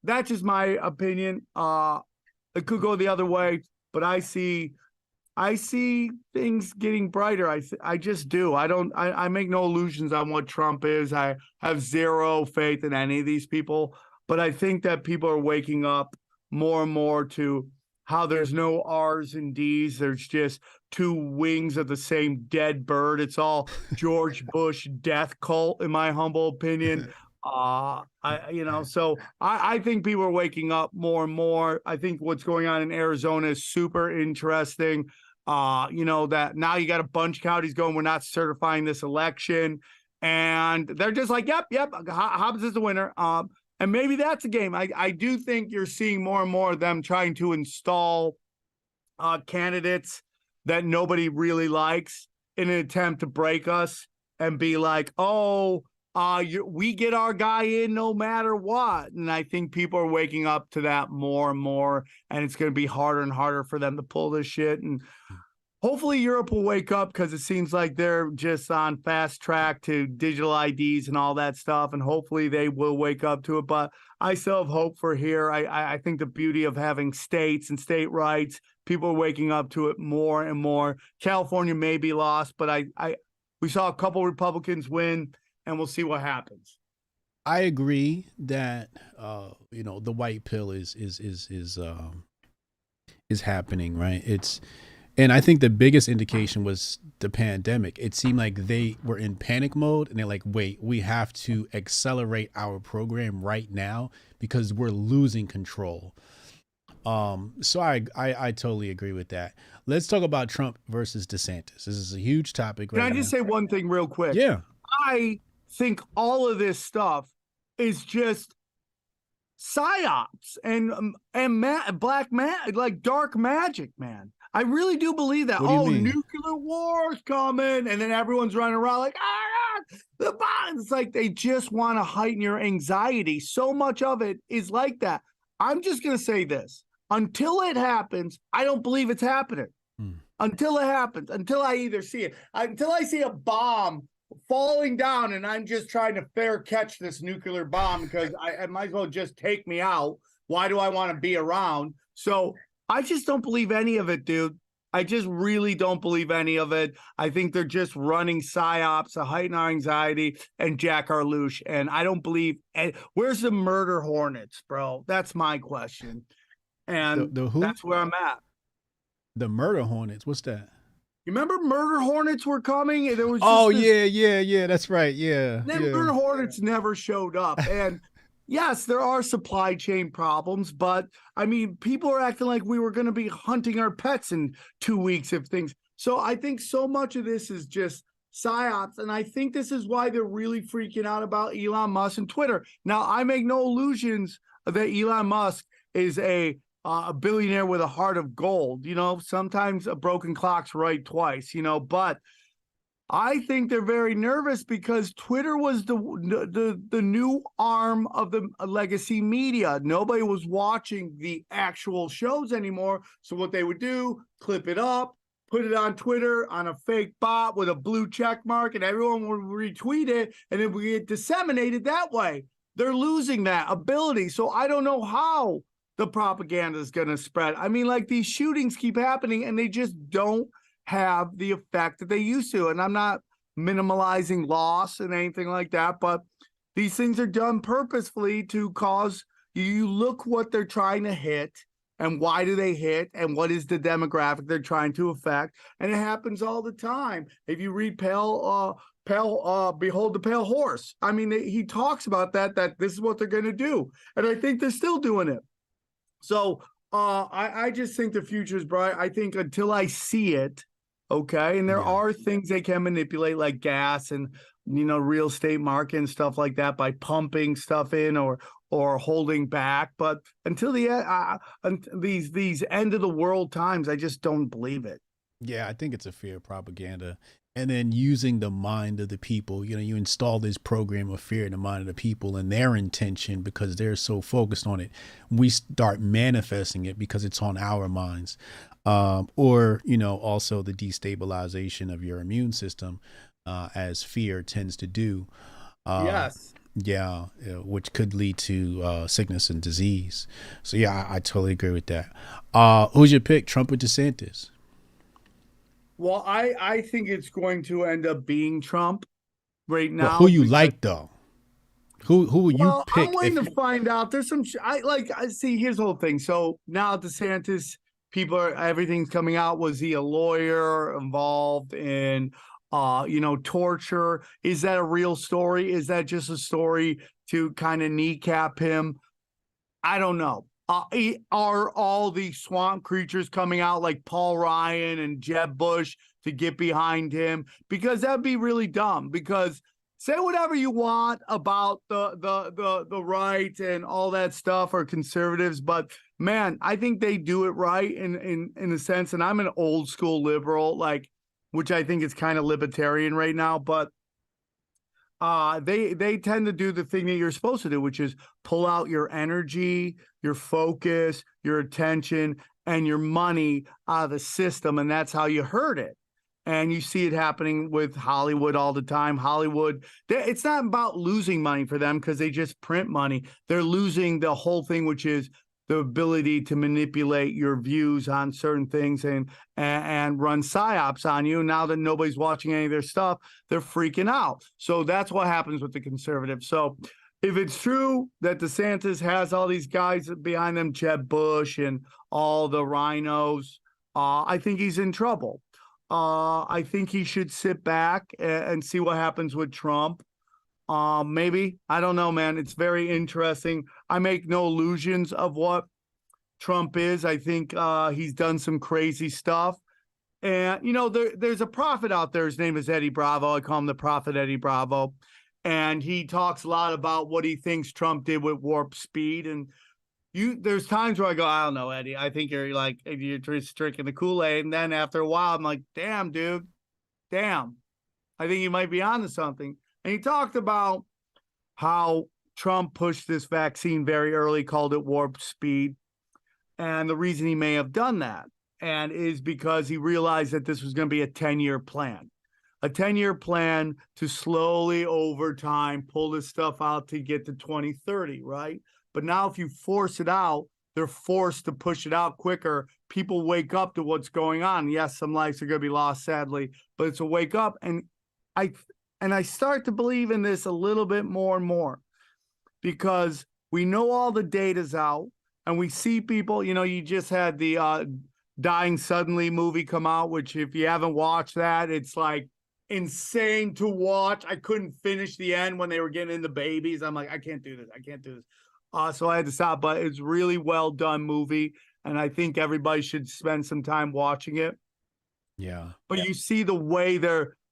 That's just my opinion. It could go the other way, but I see things getting brighter. I just do. I make no illusions on what Trump is. I have zero faith in any of these people, but I think that people are waking up more and more to how there's no R's and D's. There's just two wings of the same dead bird. It's all George Bush death cult, in my humble opinion. So I think people are waking up more and more. I think what's going on in Arizona is super interesting. That now you got a bunch of counties going, we're not certifying this election. And they're just like, yep, Hobbs is the winner. And maybe that's a game. I do think you're seeing more and more of them trying to install candidates that nobody really likes in an attempt to break us and be like, we get our guy in no matter what. And I think people are waking up to that more and more, and it's going to be harder and harder for them to pull this shit. And hopefully Europe will wake up, because it seems like they're just on fast track to digital IDs and all that stuff. And hopefully they will wake up to it. But I still have hope for here. I think the beauty of having states and state rights, people are waking up to it more and more. California may be lost, but we saw a couple Republicans win, and we'll see what happens. I agree that the white pill is happening, right? And I think the biggest indication was the pandemic. It seemed like they were in panic mode, and they're like, wait, we have to accelerate our program right now because we're losing control. So I totally agree with that. Let's talk about Trump versus DeSantis. This is a huge topic. Can I just say one thing real quick? Yeah. I think all of this stuff is just psyops and like dark magic, man. I really do believe that. Nuclear war's coming, and then everyone's running around like, the bombs. It's like they just want to heighten your anxiety. So much of it is like that. I'm just gonna say this: until it happens, I don't believe it's happening. Until it happens, until I either see it, until I see a bomb falling down, and I'm just trying to fair catch this nuclear bomb because I might as well just take me out. Why do I want to be around? So I just don't believe any of it, dude. I just really don't believe any of it. I think they're just running psyops to heighten our anxiety and jack our loosh. And I don't believe. Where's the murder hornets, bro? That's my question. And the who? That's where I'm at. The murder hornets. What's that? You remember murder hornets were coming? And there was yeah. That's right. Yeah. Murder hornets never showed up. And yes, there are supply chain problems, but I mean, people are acting like we were going to be hunting our pets in 2 weeks if things. So I think so much of this is just psyops. And I think this is why they're really freaking out about Elon Musk and Twitter. Now, I make no illusions that Elon Musk is a billionaire with a heart of gold. Sometimes a broken clock's right twice, but I think they're very nervous because Twitter was the new arm of the legacy media. Nobody was watching the actual shows anymore. So what they would do, clip it up, put it on Twitter on a fake bot with a blue check mark, and everyone would retweet it, and it would get disseminated that way. They're losing that ability. So I don't know how the propaganda is going to spread. I mean, like, these shootings keep happening, and they just don't have the effect that they used to. And I'm not minimalizing loss and anything like that, but these things are done purposefully to cause you look what they're trying to hit, and why do they hit, and what is the demographic they're trying to affect. And it happens all the time. If you read Behold the Pale Horse, I mean, he talks about that this is what they're going to do. And I think they're still doing it. So I just think the future is bright. I think until I see it, okay, and there are things they can manipulate, like gas and, real estate market and stuff like that, by pumping stuff in or holding back. But until these end of the world times, I just don't believe it. Yeah, I think it's a fear propaganda. And then using the mind of the people, you install this program of fear in the mind of the people and their intention, because they're so focused on it. We start manifesting it because it's on our minds. Or, also the destabilization of your immune system, as fear tends to do. Yes. Yeah, which could lead to sickness and disease. So, yeah, I totally agree with that. Who's your pick, Trump or DeSantis? Well, I think it's going to end up being Trump right now. Well, who you like, though? Who will you pick? I'm waiting to find out. There's some I see. Here's the whole thing. So now DeSantis, everything's coming out. Was he a lawyer involved in torture? Is that a real story? Is that just a story to kind of kneecap him? I don't know. Are all the swamp creatures coming out like Paul Ryan and Jeb Bush to get behind him? Because that'd be really dumb. Because say whatever you want about the right and all that stuff, or conservatives, but man, I think they do it right in a sense. And I'm an old school liberal, which I think is kind of libertarian right now, but they tend to do the thing that you're supposed to do, which is pull out your energy, your focus, your attention, and your money out of the system. And that's how you hurt it. And you see it happening with Hollywood all the time. Hollywood, it's not about losing money for them because they just print money. They're losing the whole thing, which is the ability to manipulate your views on certain things and run psyops on you. Now that nobody's watching any of their stuff, they're freaking out. So that's what happens with the conservatives. So if it's true that DeSantis has all these guys behind them, Jeb Bush and all the rhinos, I think he's in trouble. I think he should sit back and see what happens with Trump. Maybe. I don't know, man. It's very interesting. I make no illusions of what Trump is. I think he's done some crazy stuff. And, there's a prophet out there. His name is Eddie Bravo. I call him the Prophet Eddie Bravo. And he talks a lot about what he thinks Trump did with warp speed. And there's times where I go, I don't know, Eddie. I think you're just drinking the Kool-Aid. And then after a while, I'm like, damn, dude. Damn. I think you might be onto something. And he talked about how Trump pushed this vaccine very early, called it warp speed. And the reason he may have done that is because he realized that this was going to be a 10-year plan. A 10-year plan to slowly over time pull this stuff out to get to 2030, right? But now if you force it out, they're forced to push it out quicker. People wake up to what's going on. Yes, some lives are going to be lost, sadly, but it's a wake up. And I start to believe in this a little bit more and more, because we know all the data's out and we see people, you just had the Dying Suddenly movie come out, which if you haven't watched that, it's like insane to watch. I couldn't finish the end when they were getting into babies. I'm like, I can't do this. So I had to stop, but it's really well done movie. And I think everybody should spend some time watching it. Yeah. But you see the way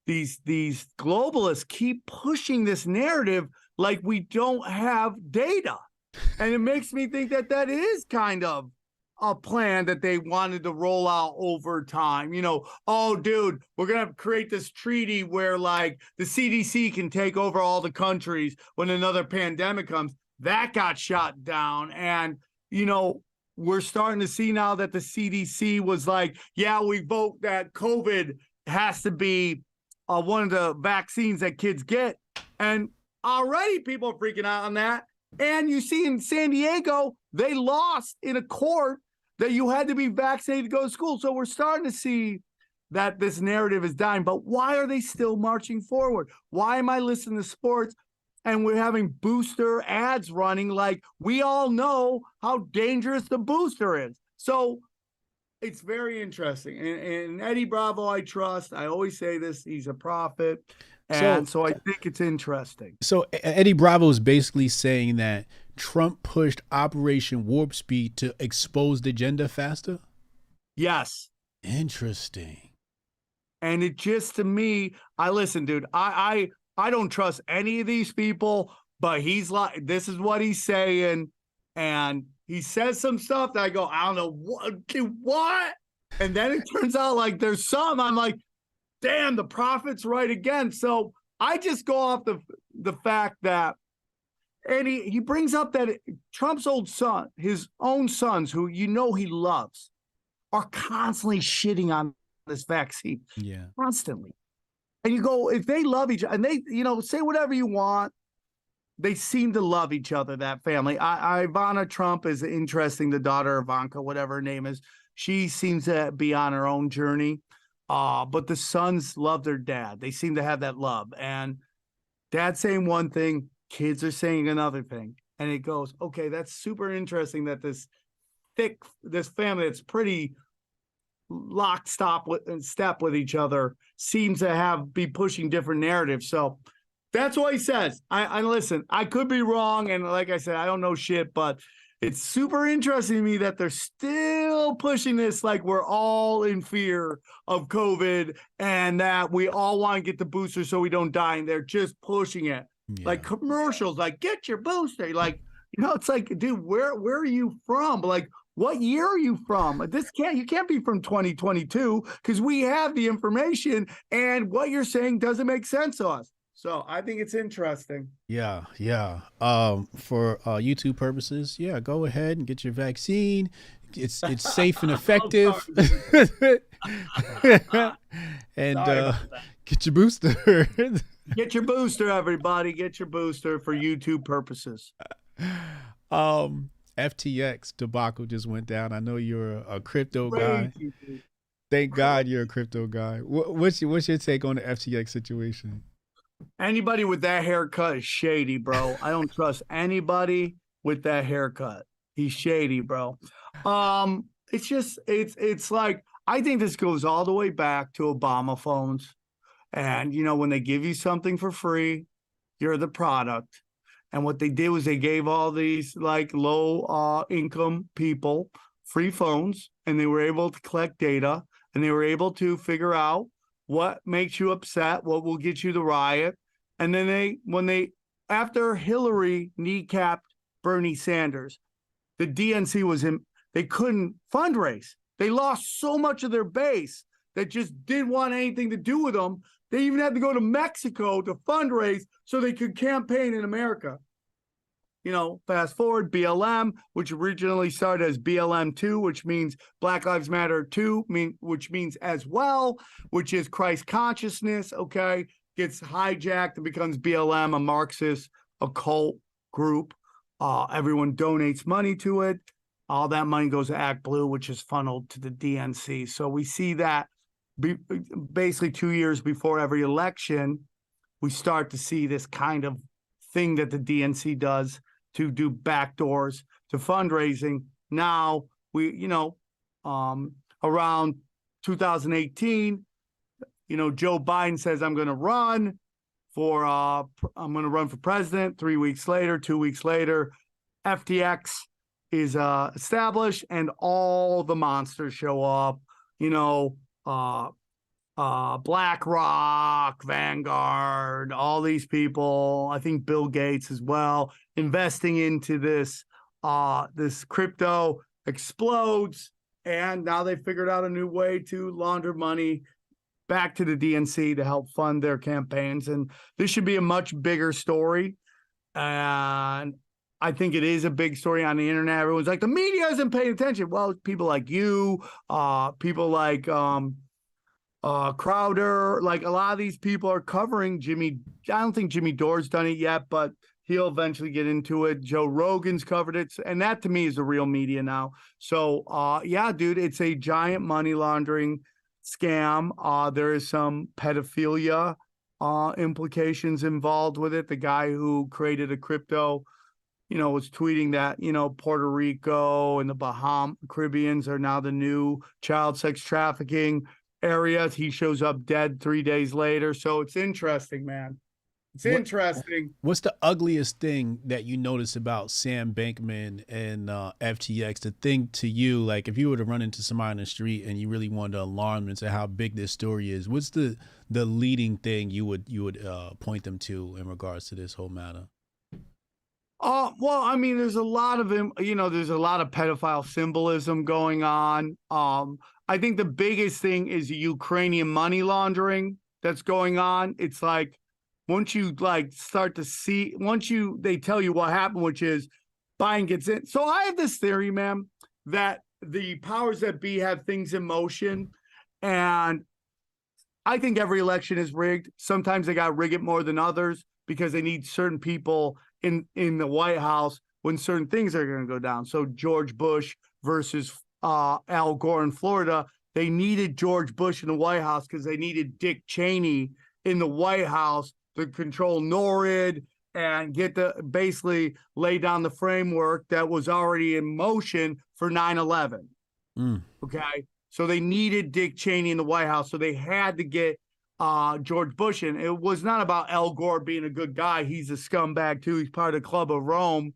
these globalists keep pushing this narrative like we don't have data. And it makes me think that is kind of a plan that they wanted to roll out over time. Oh, dude, we're going to create this treaty where the CDC can take over all the countries when another pandemic comes. That got shot down. And, we're starting to see now that the CDC was like, yeah, we vote that COVID has to be one of the vaccines that kids get. And already people are freaking out on that. And you see in San Diego, they lost in a court that you had to be vaccinated to go to school. So we're starting to see that this narrative is dying. But why are they still marching forward? Why am I listening to sports and we're having booster ads running like we all know how dangerous the booster is? So it's very interesting. And Eddie Bravo, I trust. I always say this, he's a prophet. And so I think it's interesting. So Eddie Bravo is basically saying that Trump pushed Operation Warp Speed to expose the agenda faster? Yes. Interesting. And it just, to me, listen, dude, I don't trust any of these people, but he's like, this is what he's saying. And he says some stuff that I go, I don't know what? And then it turns out like there's some, I'm like, damn, the prophet's right again. So I just go off the fact that, and he brings up that Trump's his own sons, who he loves, are constantly shitting on this vaccine. Yeah. Constantly. And you go, if they love each other, and they, say whatever you want, they seem to love each other, that family. Ivana Trump is interesting, the daughter Ivanka, whatever her name is. She seems to be on her own journey. But the sons love their dad. They seem to have that love. And dad's saying one thing, kids are saying another thing. And it goes, okay, that's super interesting that this family that's pretty step with each other seems to be pushing different narratives. So that's what he says. I listen, I could be wrong. And like I said, I don't know shit, but it's super interesting to me that they're still pushing this like we're all in fear of COVID and that we all want to get the booster so we don't die. And they're just pushing it. Yeah. Like commercials, like get your booster. Like, it's like, dude, where are you from? Like, what year are you from? You can't be from 2022 because we have the information and what you're saying doesn't make sense to us. So I think it's interesting. Yeah. For YouTube purposes, go ahead and get your vaccine. It's safe and effective. And get your booster. Get your booster, everybody. Get your booster for YouTube purposes. FTX debacle just went down. I know you're a crypto guy. Thank God you're a crypto guy. What's your take on the FTX situation? Anybody with that haircut is shady, bro. I don't trust anybody with that haircut. He's shady, bro. It's like, I think this goes all the way back to Obama phones. And, when they give you something for free, you're the product. And what they did was they gave all these like low income people free phones, and they were able to collect data, and they were able to figure out what makes you upset, what will get you to riot. And then after Hillary kneecapped Bernie Sanders, the DNC they couldn't fundraise. They lost so much of their base that just didn't want anything to do with them. They even had to go to Mexico to fundraise so they could campaign in America. Fast forward, BLM, which originally started as BLM2, which means Black Lives Matter 2, which means as well, which is Christ consciousness, okay, gets hijacked and becomes BLM, a Marxist occult group. Everyone donates money to it. All that money goes to Act Blue, which is funneled to the DNC. So we see that basically 2 years before every election, we start to see this kind of thing that the DNC does to do backdoors to fundraising. Now around 2018, Joe Biden says, I'm going to run for president. 3 weeks later, 2 weeks later, FTX is established and all the monsters show up, BlackRock, Vanguard, all these people, I think Bill Gates as well, investing into this crypto explodes. And now they figured out a new way to launder money back to the DNC to help fund their campaigns. And this should be a much bigger story. And I think it is a big story on the internet. Everyone's like, the media isn't paying attention. Well, people like you, people like Crowder, like a lot of these people are covering Jimmy. I don't think Jimmy Dore's done it yet, but he'll eventually get into it. Joe Rogan's covered it. And that to me is the real media now. So yeah, dude, it's a giant money laundering scam. There is some pedophilia implications involved with it. The guy who created a crypto was tweeting that, Puerto Rico and the Caribbeans are now the new child sex trafficking areas. He shows up dead 3 days later. So it's interesting, man. It's interesting. What's the ugliest thing that you notice about Sam Bankman and FTX? The thing to you, like if you were to run into somebody on the street and you really wanted to alarm them and say how big this story is, what's the leading thing you would point them to in regards to this whole matter? Well, I mean, there's a lot of there's a lot of pedophile symbolism going on. I think the biggest thing is the Ukrainian money laundering that's going on. It's like, once you start to see, they tell you what happened, which is Biden gets in. So I have this theory, man, that the powers that be have things in motion. And I think every election is rigged. Sometimes they got to rig it more than others because they need certain people in the White House when certain things are going to go down. So George Bush versus Al Gore in Florida, they needed George Bush in the White House because they needed Dick Cheney in the White House to control NORAD and basically lay down the framework that was already in motion for 9/11. Okay. So they needed Dick Cheney in the White House. So they had to get George Bush in. It was not about Al Gore being a good guy. He's a scumbag too. He's part of the Club of Rome.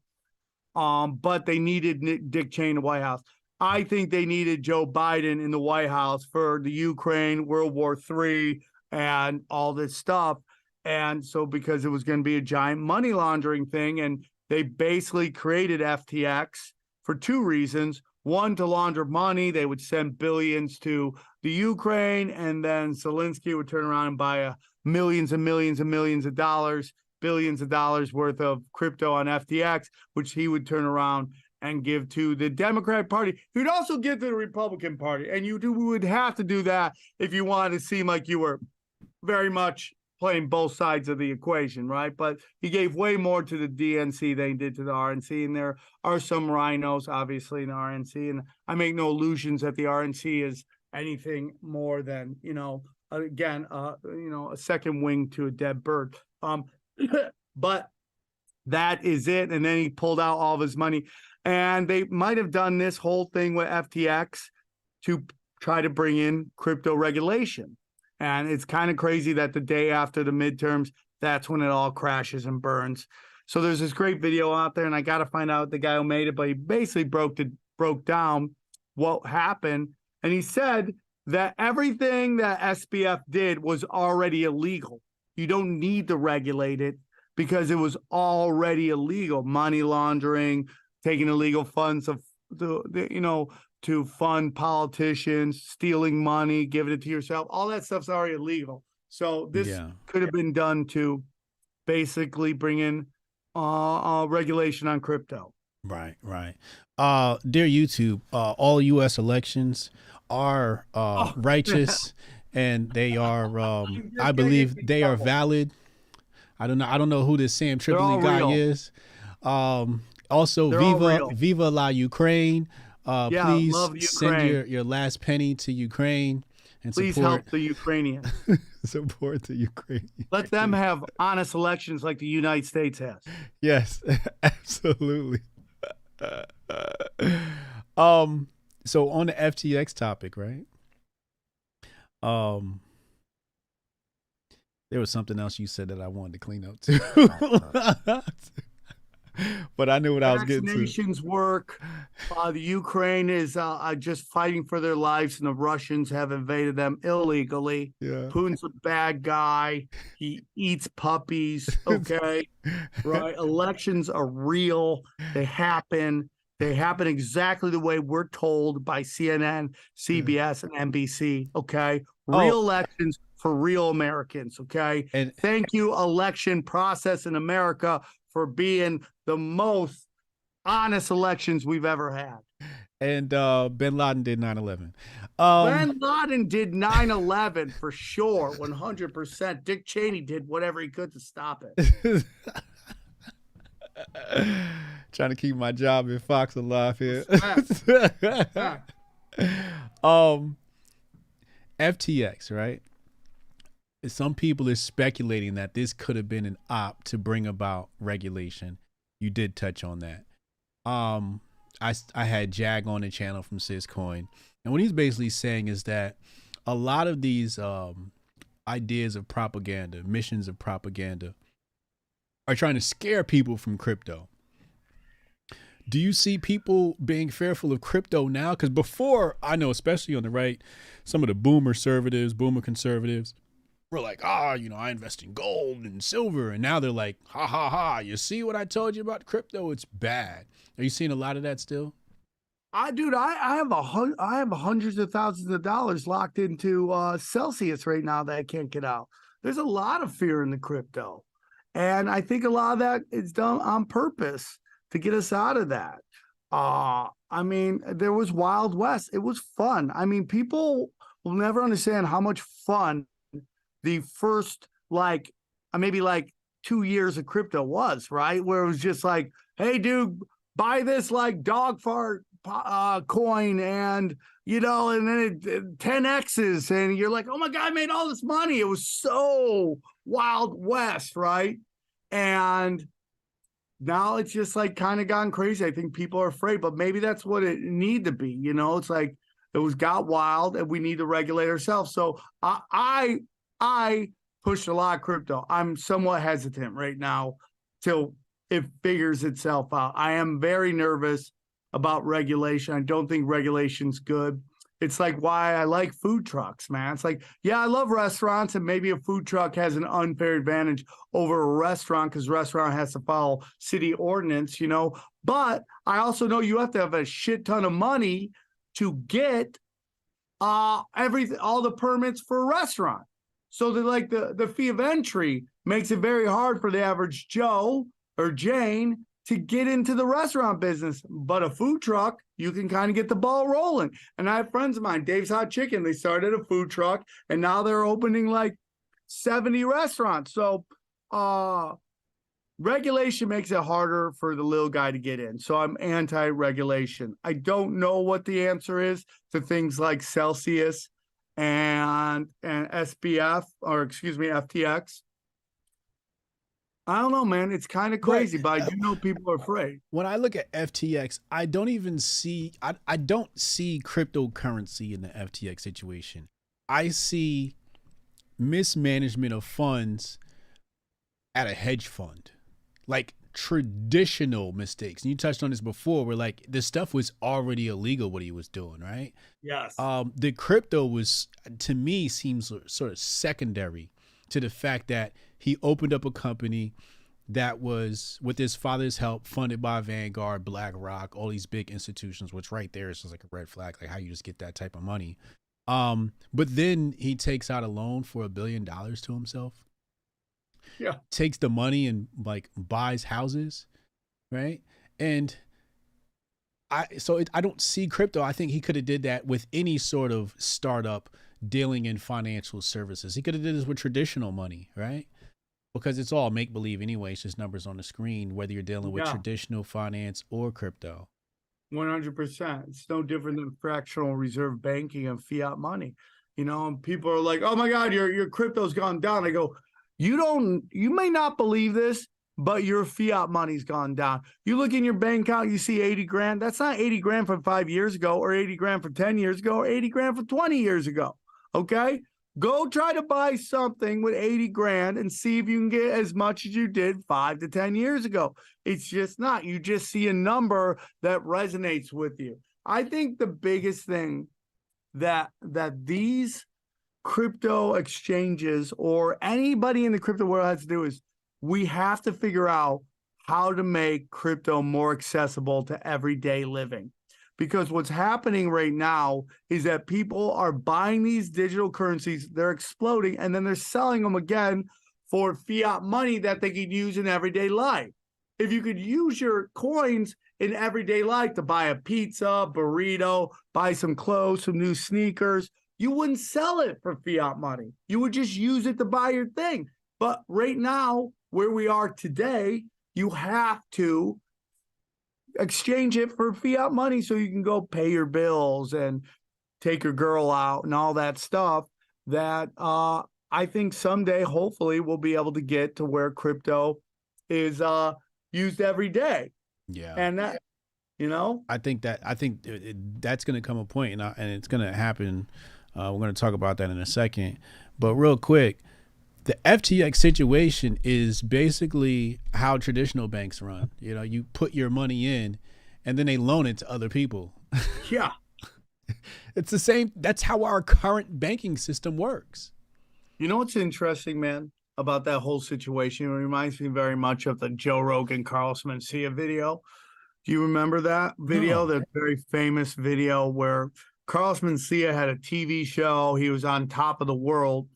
But they needed Dick Cheney in the White House. I think they needed Joe Biden in the White House for the Ukraine, World War III, and all this stuff. And so because it was going to be a giant money laundering thing, and they basically created FTX for two reasons. One, to launder money. They would send billions to the Ukraine, and then Zelensky would turn around and buy millions and millions and millions of dollars, billions of dollars worth of crypto on FTX, which he would turn around and give to the Democratic Party. He'd also give to the Republican Party. And you would have to do that if you wanted to seem like you were very much playing both sides of the equation, right? But he gave way more to the DNC than he did to the RNC, and there are some rhinos, obviously, in the RNC, and I make no illusions that the RNC is anything more than, a second wing to a dead bird. But that is it, and then he pulled out all of his money, and they might have done this whole thing with FTX to try to bring in crypto regulation. And it's kind of crazy that the day after the midterms, that's when it all crashes and burns. So there's this great video out there, and I got to find out the guy who made it, but he basically broke down what happened. And he said that everything that SBF did was already illegal. You don't need to regulate it because it was already illegal. Money laundering, taking illegal funds to fund politicians, stealing money, giving it to yourself. All that stuff's already illegal. So this could have been done to basically bring in regulation on crypto. Right. Dear YouTube, all U.S. elections are righteous, and they are, I believe they are valid. I don't know who this Sam Tripoli guy real. is. Also, Viva la Ukraine. Please send your last penny to Ukraine and please help the Ukrainians. Support the Ukrainians. Let them have honest elections like the United States has. Yes, absolutely. So on the FTX topic, right? There was something else you said that I wanted to clean up too. But I knew what I was getting to. Vaccinations work. The Ukraine is just fighting for their lives, and the Russians have invaded them illegally. Yeah. Putin's a bad guy. He eats puppies. Okay. Right. Elections are real. They happen. They happen exactly the way we're told by CNN, CBS, and NBC. Okay. Real elections for real Americans. Okay. And thank you, election process in America, for being the most honest elections we've ever had. And Bin Laden did 9/11. Bin Laden did 9/11 for sure, 100%. Dick Cheney did whatever he could to stop it. Trying to keep my job at Fox alive here. FTX, right? Some people are speculating that this could have been an op to bring about regulation. you did touch on that. I had Jag on the channel from Syscoin, and what he's basically saying is that a lot of these ideas of propaganda, missions of propaganda, are trying to scare people from crypto. Do you see people being fearful of crypto now? Because before, I know, especially on the right, some of the boomer conservatives were like, I invest in gold and silver. And now they're like, ha, ha, ha, you see what I told you about crypto? It's bad. Are you seeing a lot of that still? Dude, I have hundreds of thousands of dollars locked into Celsius right now that I can't get out. There's a lot of fear in the crypto. And I think a lot of that is done on purpose to get us out of that. There was Wild West. It was fun. People will never understand how much fun the first, maybe 2 years of crypto was, right? Where it was just like, hey, dude, buy this dog fart coin and, and then it 10X's and you're like, oh my God, I made all this money. It was so Wild West, right? And now it's just kind of gone crazy. I think people are afraid, but maybe that's what it need to be. It's like it got wild and we need to regulate ourselves. So I pushed a lot of crypto. I'm somewhat hesitant right now till it figures itself out. I am very nervous about regulation. I don't think regulation's good. It's like why I like food trucks, man. It's like, yeah, I love restaurants, and maybe a food truck has an unfair advantage over a restaurant because restaurant has to follow city ordinance, But I also know you have to have a shit ton of money to get all the permits for a restaurant. So the fee of entry makes it very hard for the average Joe or Jane to get into the restaurant business. But a food truck, you can kind of get the ball rolling. And I have friends of mine, Dave's Hot Chicken, they started a food truck and now they're opening 70 restaurants. So regulation makes it harder for the little guy to get in. So I'm anti-regulation. I don't know what the answer is to things like Celsius and SPF, or excuse me, FTX. I don't know, man. It's kind of crazy, but I do know people are afraid. When I look at FTX, I don't even see, I don't see cryptocurrency in the FTX situation. I see mismanagement of funds at a hedge fund, traditional mistakes. And you touched on this before, where this stuff was already illegal, what he was doing, right? Yes. The crypto was, to me, seems sort of secondary to the fact that he opened up a company that was, with his father's help, funded by Vanguard, BlackRock, all these big institutions, which right there is just a red flag, how you just get that type of money. But then he takes out a loan for $1 billion to himself. Yeah. Takes the money and buys houses, right? And I don't see crypto. I think he could have did that with any sort of startup dealing in financial services. He could have did this with traditional money, right? Because it's all make believe anyway. It's just numbers on the screen, whether you're dealing with traditional finance or crypto. 100%. It's no different than fractional reserve banking and fiat money. And people are like, oh my God, your crypto's gone down. I go, you may not believe this, but your fiat money's gone down. You look in your bank account, you see 80 grand. That's not 80 grand from 5 years ago, or 80 grand from 10 years ago, or 80 grand from 20 years ago. Okay? Go try to buy something with 80 grand and see if you can get as much as you did 5 to 10 years ago. It's just not. You just see a number that resonates with you. I think the biggest thing that these crypto exchanges or anybody in the crypto world has to do is we have to figure out how to make crypto more accessible to everyday living. Because what's happening right now is that people are buying these digital currencies, they're exploding, and then they're selling them again for fiat money that they could use in everyday life. If you could use your coins in everyday life to buy a pizza, burrito, buy some clothes, some new sneakers, you wouldn't sell it for fiat money. You would just use it to buy your thing. But right now, where we are today, you have to exchange it for fiat money so you can go pay your bills and take your girl out and all that stuff that I think someday, hopefully, we'll be able to get to where crypto is used every day. Yeah. And that, I think that's going to come a point, and it's going to happen. We're going to talk about that in a second. But real quick, the FTX situation is basically how traditional banks run. You put your money in, and then they loan it to other people. Yeah. It's the same. That's how our current banking system works. You know what's interesting, man, about that whole situation? It reminds me very much of the Joe Rogan, Carlos Mencia video. Do you remember that video? No. That very famous video where Carlos Mencia had a TV show. He was on top of the world.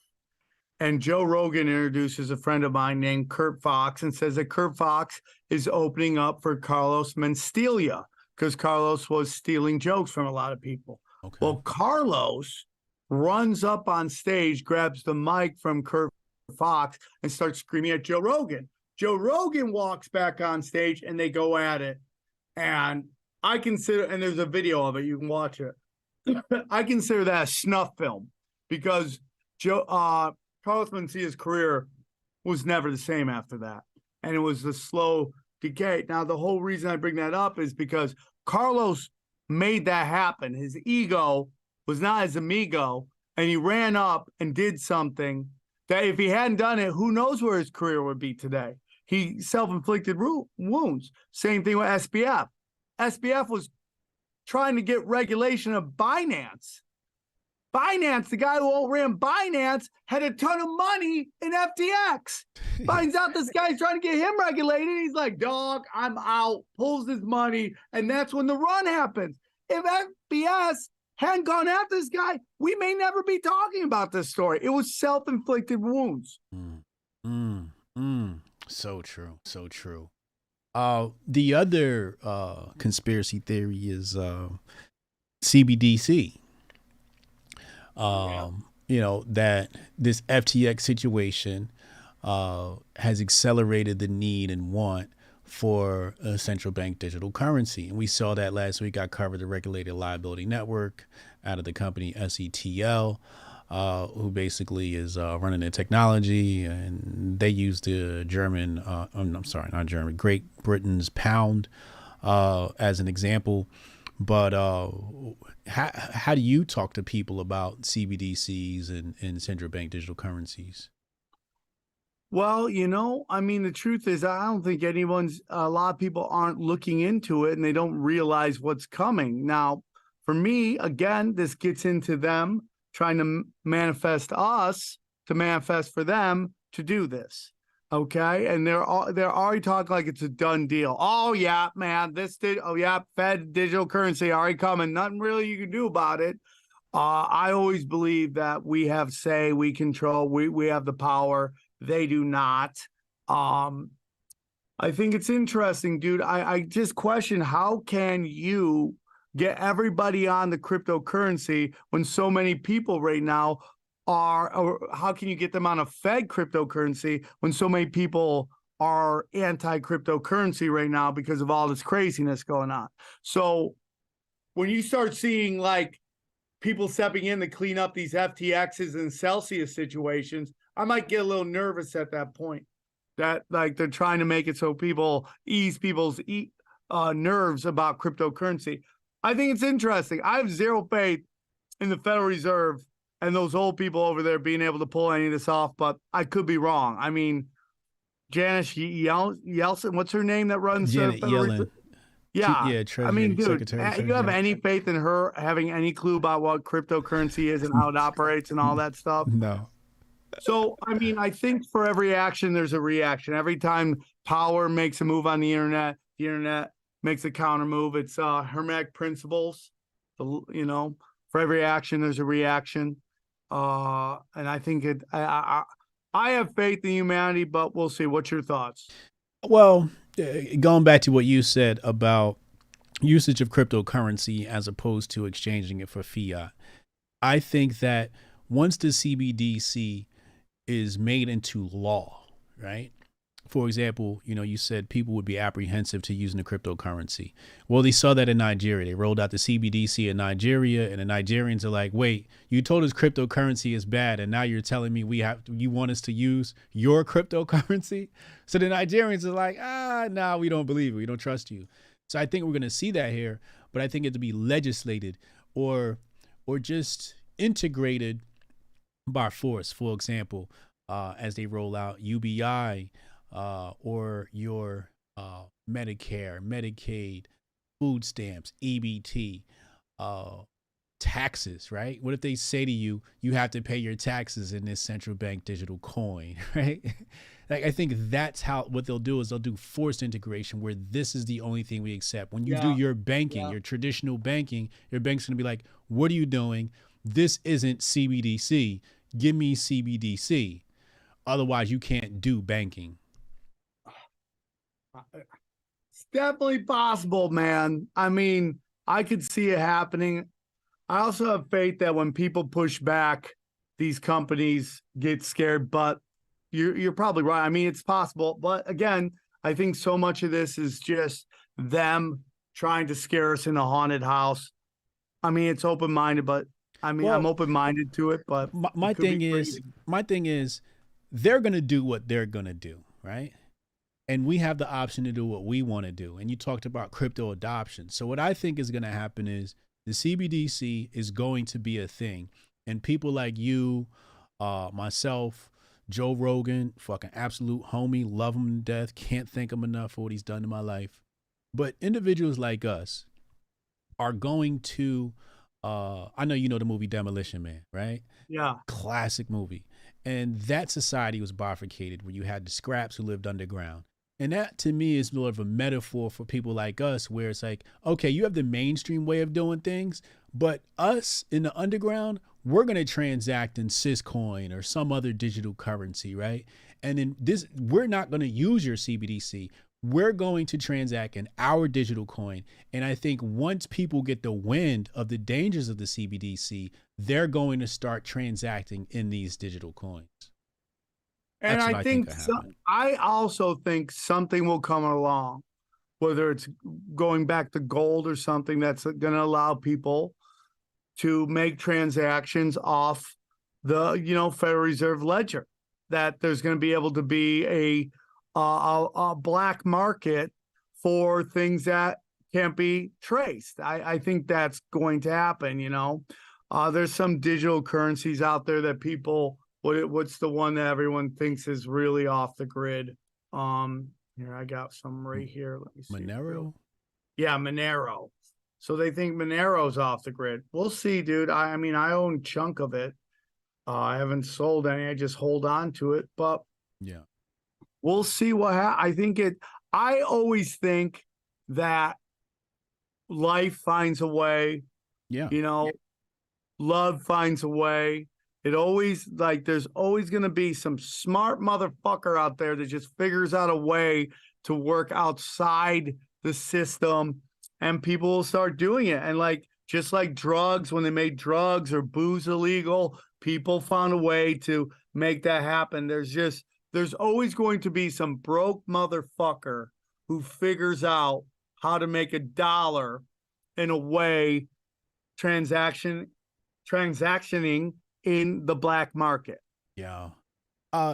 And Joe Rogan introduces a friend of mine named Kurt Fox and says that Kurt Fox is opening up for Carlos Mencia because Carlos was stealing jokes from a lot of people. Okay. Well, Carlos runs up on stage, grabs the mic from Kurt Fox, and starts screaming at Joe Rogan. Joe Rogan walks back on stage, and they go at it. And I consider, and there's a video of it, you can watch it. I consider that a snuff film because Carlos Mencia's career was never the same after that. And it was a slow decay. Now, the whole reason I bring that up is because Carlos made that happen. His ego was not his amigo, and he ran up and did something that if he hadn't done it, who knows where his career would be today. He self-inflicted wounds. Same thing with SBF. SBF was trying to get regulation of Binance. Binance, the guy who ran Binance, had a ton of money in FTX. Finds out this guy's trying to get him regulated. He's like, dog, I'm out. Pulls his money. And that's when the run happens. If FBS hadn't gone after this guy, we may never be talking about this story. It was self-inflicted wounds. So true. So true. The other conspiracy theory is CBDC. That this FTX situation has accelerated the need and want for a central bank digital currency. And we saw that last week. I covered the Regulated Liability Network out of the company SETL, who basically is running the technology, and they use the Great Britain's pound as an example. But how do you talk to people about CBDCs and central bank digital currencies? Well, the truth is, I don't think a lot of people aren't looking into it and they don't realize what's coming. Now, for me, again, this gets into them trying to manifest us to manifest for them to do this. Okay. And they're already talking like it's a done deal. Oh yeah, man, Fed digital currency already coming. Nothing really you can do about it. I always believe that we have say, we control, we have the power. They do not. I think it's interesting, dude. I just question, how can you get everybody on the cryptocurrency when so many people right now or how can you get them on a Fed cryptocurrency when so many people are anti-cryptocurrency right now because of all this craziness going on? So when you start seeing like people stepping in to clean up these FTXs and Celsius situations, I might get a little nervous at that point that like they're trying to make it so people ease people's nerves about cryptocurrency. I think it's interesting. I have zero faith in the Federal Reserve and those old people over there being able to pull any of this off, but I could be wrong. I mean, Janice Yeltsin, what's her name that runs Janet Yellen. Yeah. Treasury I mean, dude, Secretary. you have any faith in her having any clue about what cryptocurrency is and how it operates and all that stuff? No. So, I mean, I think for every action, there's a reaction. Every time power makes a move on the internet makes a counter move. It's Hermetic principles. For every action, there's a reaction. And I think I have faith in humanity, but we'll see. What's your thoughts? Well, going back to what you said about usage of cryptocurrency as opposed to exchanging it for fiat, I think that once the CBDC is made into law, right, for example, you said people would be apprehensive to using the cryptocurrency. Well, they saw that in Nigeria. They rolled out the CBDC in Nigeria, and the Nigerians are like, wait, you told us cryptocurrency is bad, and now you're telling me you want us to use your cryptocurrency? So the Nigerians are like, nah, we don't believe it. We don't trust you. So I think we're going to see that here, but I think it to be legislated or just integrated by force. For example, as they roll out UBI, or your Medicare, Medicaid, food stamps, EBT, taxes, right? What if they say to you, you have to pay your taxes in this central bank digital coin, right? Like, I think that's what they'll do is they'll do forced integration where this is the only thing we accept. When you do your banking, your traditional banking, your bank's going to be like, what are you doing? This isn't CBDC. Give me CBDC. Otherwise, you can't do banking. It's definitely possible, man. I mean, I could see it happening. I also have faith that when people push back, these companies get scared, but you're probably right. I mean, it's possible. But again, I think so much of this is just them trying to scare us in a haunted house. I mean, it's open-minded, but I mean, I'm open-minded to it, but my thing is they're going to do what they're going to do, right? And we have the option to do what we want to do. And you talked about crypto adoption. So what I think is going to happen is the CBDC is going to be a thing. And people like you, myself, Joe Rogan, fucking absolute homie, love him to death, can't thank him enough for what he's done in my life. But individuals like us are going to, I know you know the movie Demolition Man, right? Yeah. Classic movie. And that society was bifurcated where you had the scraps who lived underground. And that to me is more of a metaphor for people like us where it's like, okay, you have the mainstream way of doing things, but us in the underground, we're going to transact in Syscoin or some other digital currency, right? And then we're not going to use your CBDC. We're going to transact in our digital coin. And I think once people get the wind of the dangers of the CBDC, they're going to start transacting in these digital coins. And I also think something will come along, whether it's going back to gold or something that's going to allow people to make transactions off the, Federal Reserve ledger, that there's going to be able to be a black market for things that can't be traced. I think that's going to happen. There's some digital currencies out there that people, what's the one that everyone thinks is really off the grid? Here, I got some right here. Let me see. Monero? Yeah, Monero. So they think Monero's off the grid. We'll see, dude. I mean, I own a chunk of it. I haven't sold any. I just hold on to it. But yeah, we'll see what happens. I always think that life finds a way. Yeah. Love finds a way. It always, there's always going to be some smart motherfucker out there that just figures out a way to work outside the system, and people will start doing it. And just like drugs, when they made drugs or booze illegal, people found a way to make that happen. There's always going to be some broke motherfucker who figures out how to make $1 in a way transactioning in the black market. Yeah.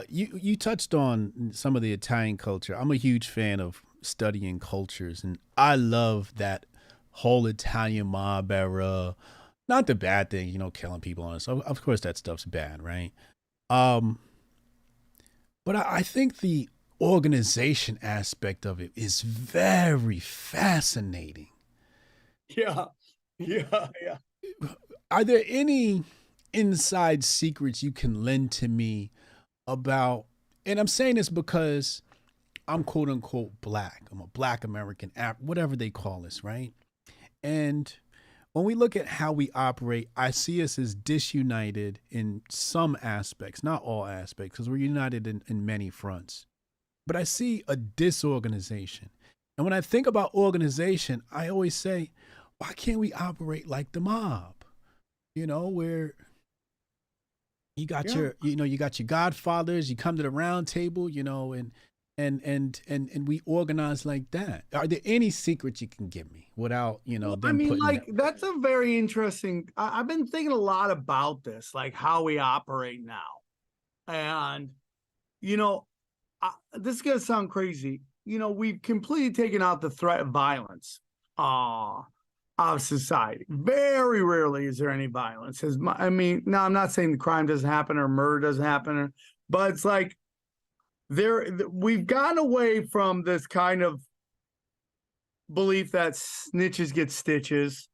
You touched on some of the Italian culture. I'm a huge fan of studying cultures, and I love that whole Italian mob era. Not the bad thing, killing people on us. Of course that stuff's bad, right? But I think the organization aspect of it is very fascinating. Yeah. Are there any inside secrets you can lend to me about, and I'm saying this because I'm quote unquote black. I'm a black American, whatever they call us, right? And when we look at how we operate, I see us as disunited in some aspects, not all aspects, because we're united in many fronts. But I see a disorganization. And when I think about organization, I always say, why can't we operate like the mob? Where you got your, you got your godfathers, you come to the round table, and and we organize like that. Are there any secrets you can give me without, you know, Well, them putting like that's a very interesting. I've been thinking a lot about this, like how we operate now, and you know, this is gonna sound crazy. You know, we've completely taken out the threat of violence out of society. Very rarely is there any violence. I mean, now I'm not saying the crime doesn't happen or murder doesn't happen, but it's like we've gotten away from this kind of belief that snitches get stitches.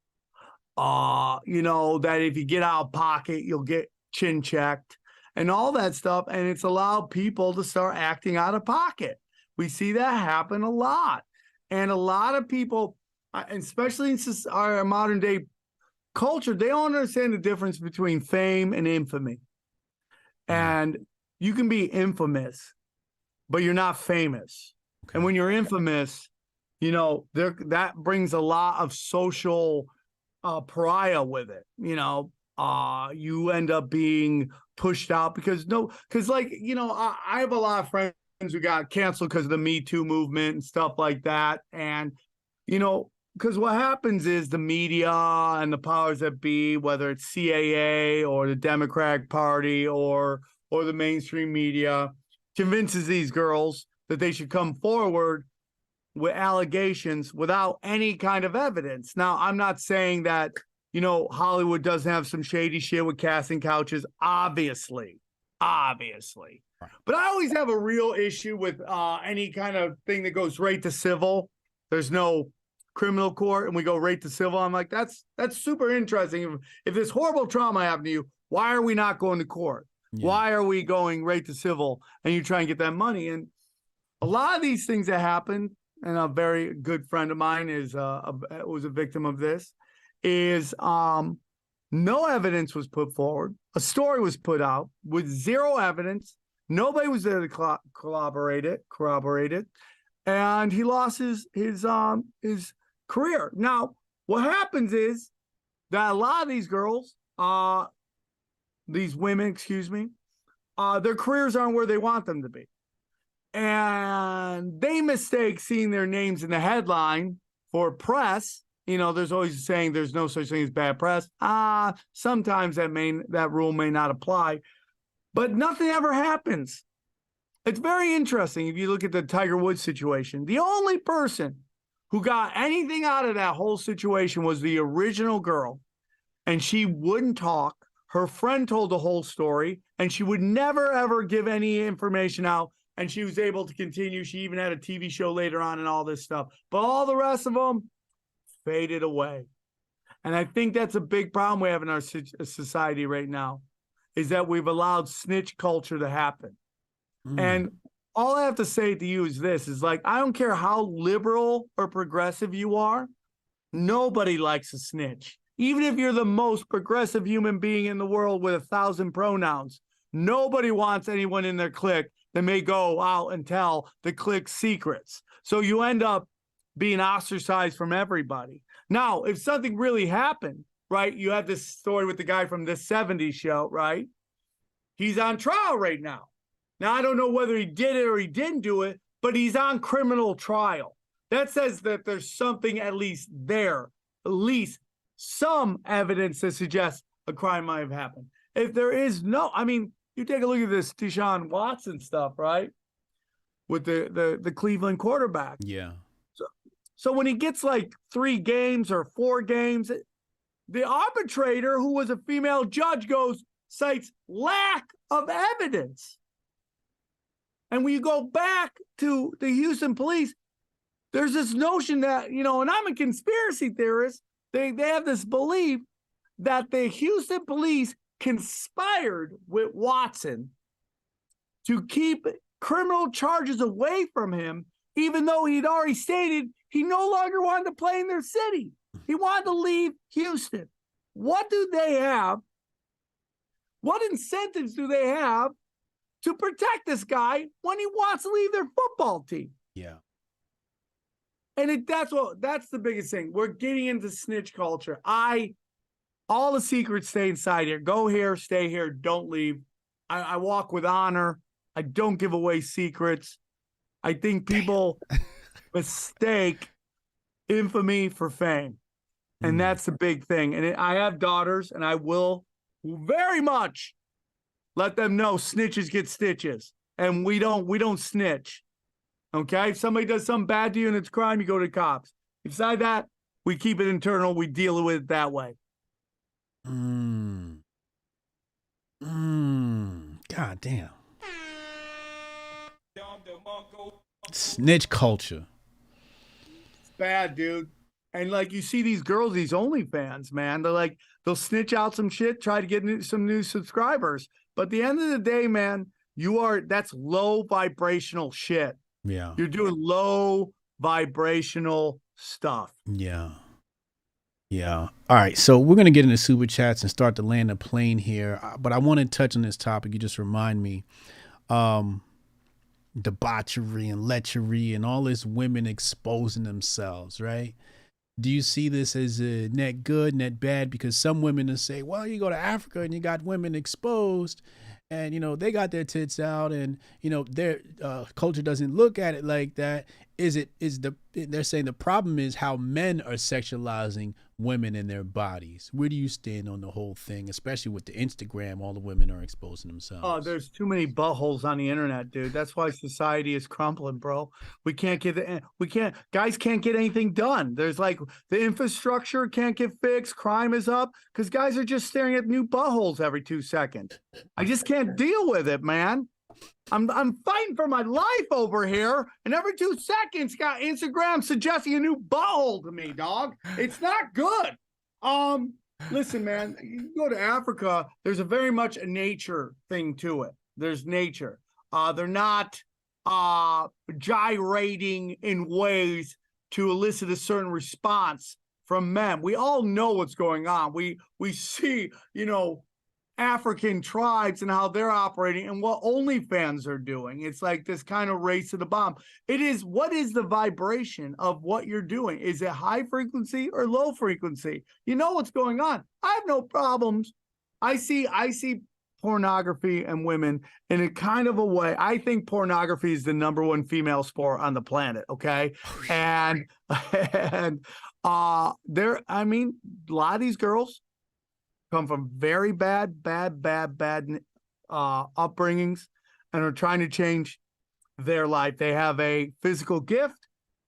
You know, that if you get out of pocket, you'll get chin checked and all that stuff. And it's allowed people to start acting out of pocket. We see that happen a lot. And a lot of people, especially in our modern day culture, they don't understand the difference between fame and infamy. And you can be infamous, but you're not famous. Okay. And when you're infamous, you know, that brings a lot of social pariah with it. You know, you end up being pushed out because like, you know, I have a lot of friends who got canceled because of the Me Too movement and stuff like that. And, you know, because what happens is the media and the powers that be, whether it's CAA or the Democratic Party or the mainstream media, convinces these girls that they should come forward with allegations without any kind of evidence. Now, I'm not saying that, you know, Hollywood doesn't have some shady shit with casting couches, obviously. But I always have a real issue with any kind of thing that goes right to civil. There's no criminal court and we go right to civil. I'm like, that's super interesting. If this horrible trauma happened to you, why are we not going to court? Yeah. Why are we going right to civil and you try and get that money? And a lot of these things that happen, and a very good friend of mine was a victim of this, is no evidence was put forward. A story was put out with zero evidence. Nobody was there to corroborate it, and he lost his career. Now, what happens is that a lot of these girls, these women, excuse me, their careers aren't where they want them to be. And they mistake seeing their names in the headline for press. You know, there's always saying there's no such thing as bad press. Sometimes that rule may not apply, but nothing ever happens. It's very interesting. If you look at the Tiger Woods situation, the only person who got anything out of that whole situation was the original girl, and she wouldn't talk. Her friend told the whole story, and she would never, ever give any information out. And she was able to continue. She even had a TV show later on and all this stuff. But all the rest of them faded away. And I think that's a big problem we have in our society right now, is that we've allowed snitch culture to happen. And all I have to say to you is this, is like, I don't care how liberal or progressive you are, nobody likes a snitch. Even if you're the most progressive human being in the world with 1,000 pronouns, nobody wants anyone in their clique that may go out and tell the clique's secrets. So you end up being ostracized from everybody. Now, if something really happened, right? You have this story with the guy from this 70s show, right? He's on trial right now. Now, I don't know whether he did it or he didn't do it, but he's on criminal trial. That says that there's something at least there, at least some evidence that suggests a crime might have happened. If there is no, I mean, you take a look at this Deshaun Watson stuff, right? With the Cleveland quarterback. Yeah. So when he gets like 3 games or 4 games, the arbitrator, who was a female judge, cites lack of evidence. And when you go back to the Houston police, there's this notion that, you know, and I'm a conspiracy theorist, they have this belief that the Houston police conspired with Watson to keep criminal charges away from him, even though he'd already stated he no longer wanted to play in their city. He wanted to leave Houston. What do they have? What incentives do they have to protect this guy when he wants to leave their football team? Yeah. And that's the biggest thing. We're getting into snitch culture. All the secrets stay inside here. Go here, stay here, don't leave. I walk with honor. I don't give away secrets. I think people mistake infamy for fame. And that's the big thing. And I have daughters, and I will very much let them know snitches get stitches. And we don't snitch. Okay? If somebody does something bad to you and it's a crime, you go to the cops. Beside that, we keep it internal. We deal with it that way. God damn. Snitch culture. It's bad, dude. And like you see these girls, these OnlyFans, man, they'll snitch out some shit, try to get some new subscribers. But at the end of the day, man, that's low vibrational shit. Yeah. You're doing low vibrational stuff. Yeah. Yeah. All right. So we're going to get into super chats and start to land a plane here. But I want to touch on this topic. You just remind me. Debauchery and lechery and all this women exposing themselves, right? Do you see this as a net good, net bad? Because some women will say, well, you go to Africa and you got women exposed and, you know, they got their tits out and, you know, their culture doesn't look at it like that. They're saying the problem is how men are sexualizing women in their bodies. Where do you stand on the whole thing, especially with the Instagram, all the women are exposing themselves? Oh, there's too many buttholes on the internet, dude. That's why society is crumbling, bro. Guys can't get anything done. There's like the infrastructure can't get fixed. Crime is up because guys are just staring at new buttholes every 2 seconds. I just can't deal with it, man. I'm fighting for my life over here, and every 2 seconds got Instagram suggesting a new butthole to me, dog. It's not good. Listen, man, you go to Africa, there's a very much a nature thing to it. There's nature. They're not gyrating in ways to elicit a certain response from men. We all know what's going on. We see, you know, African tribes and how they're operating and what OnlyFans are doing. It's like this kind of race to the bottom. What is the vibration of what you're doing? Is it high frequency or low frequency? You know what's going on. I have no problems. I see pornography and women in a kind of a way. I think pornography is the #1 female sport on the planet. Okay. A lot of these girls come from very bad upbringings and are trying to change their life. They have a physical gift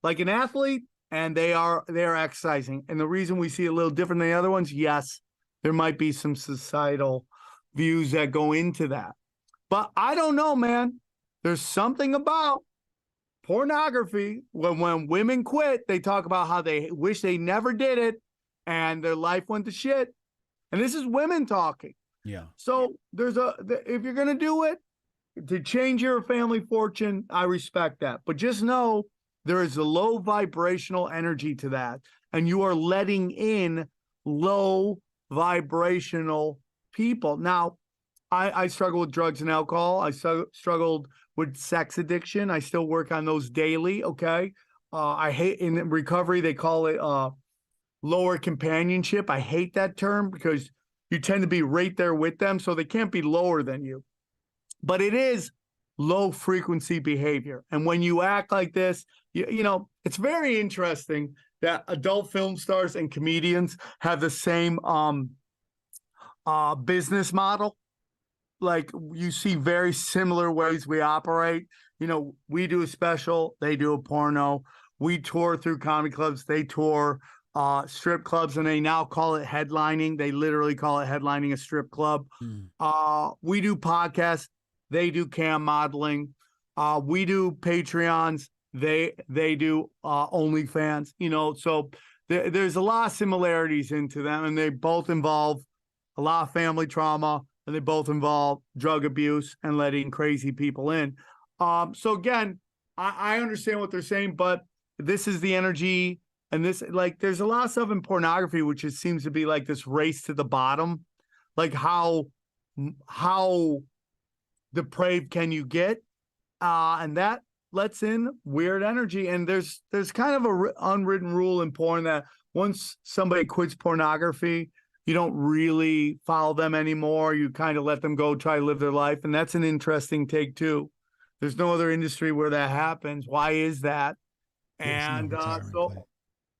like an athlete and they're exercising. And the reason we see a little different than the other ones, yes, there might be some societal views that go into that. But I don't know, man. There's something about pornography. When women quit, they talk about how they wish they never did it and their life went to shit. And this is women talking. Yeah. So if you're going to do it to change your family fortune, I respect that. But just know there is a low vibrational energy to that. And you are letting in low vibrational people. Now, I struggle with drugs and alcohol. I struggled with sex addiction. I still work on those daily. Okay. I hate in recovery, they call it, lower companionship. I hate that term because you tend to be right there with them, so they can't be lower than you. But it is low frequency behavior. And when you act like this, you know, it's very interesting that adult film stars and comedians have the same business model. Like you see very similar ways we operate. You know, we do a special, they do a porno. We tour through comedy clubs, they tour strip clubs, and they now call it headlining. They literally call it headlining a strip club. We do podcasts. They do cam modeling. We do Patreons. They do OnlyFans. You know, so there's a lot of similarities into them, and they both involve a lot of family trauma, and they both involve drug abuse and letting crazy people in. So again, I understand what they're saying, but this is the energy. And this, like, there's a lot of stuff in pornography, which seems to be like this race to the bottom. Like how depraved can you get? And that lets in weird energy. And there's kind of a unwritten rule in porn that once somebody quits pornography, you don't really follow them anymore. You kind of let them go, try to live their life. And that's an interesting take too. There's no other industry where that happens. Why is that? There's no And retirement so, plan.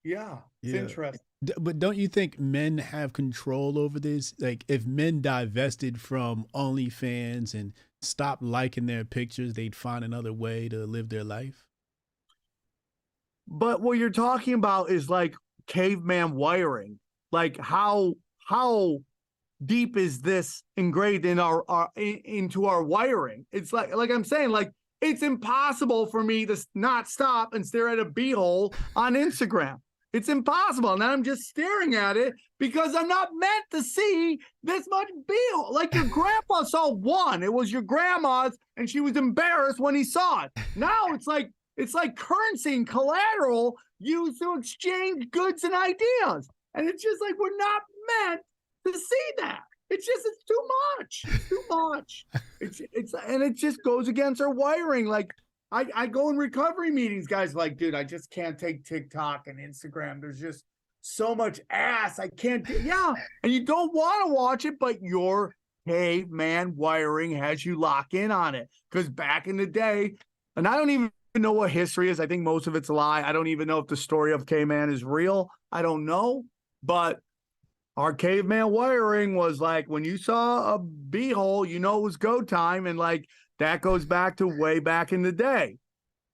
yeah, it's Yeah. interesting. But don't you think men have control over this? Like, if men divested from OnlyFans and stopped liking their pictures, they'd find another way to live their life? But what you're talking about is like caveman wiring. Like how deep is this ingrained in into our wiring? It's like I'm saying, like it's impossible for me to not stop and stare at a beehole on Instagram. It's impossible. And I'm just staring at it because I'm not meant to see this much beehole. Like your grandpa saw one. It was your grandma's, and she was embarrassed when he saw it. Now it's like currency and collateral used to exchange goods and ideas. And it's just like we're not meant to see that. It's too much. It's too much. And it just goes against our wiring. Like I go in recovery meetings, guys like, dude, I just can't take TikTok and Instagram. There's just so much ass. I can't do, yeah. And you don't want to watch it, but your caveman wiring has you lock in on it. Because back in the day, and I don't even know what history is. I think most of it's a lie. I don't even know if the story of caveman is real. I don't know. But our caveman wiring was like when you saw a beehole, you know it was go time. And like that goes back to way back in the day.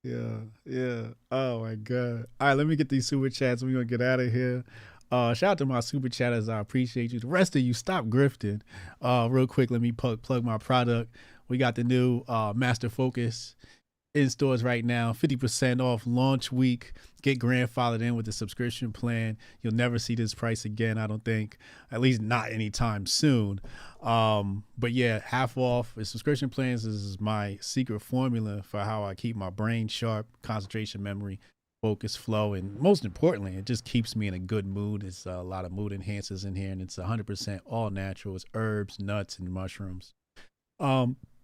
Yeah, yeah. Oh my God. All right, let me get these super chats. We're gonna get out of here. Shout out to my super chatters. I appreciate you. The rest of you, stop grifting. Real quick, let me plug my product. We got the new Master Focus in stores right now, 50% off launch week. Get grandfathered in with the subscription plan. You'll never see this price again, I don't think, at least not anytime soon. But yeah, half off. The subscription plans is my secret formula for how I keep my brain sharp, concentration, memory, focus, flow, and most importantly, it just keeps me in a good mood. It's a lot of mood enhancers in here, and it's 100% all natural. It's herbs, nuts, and mushrooms.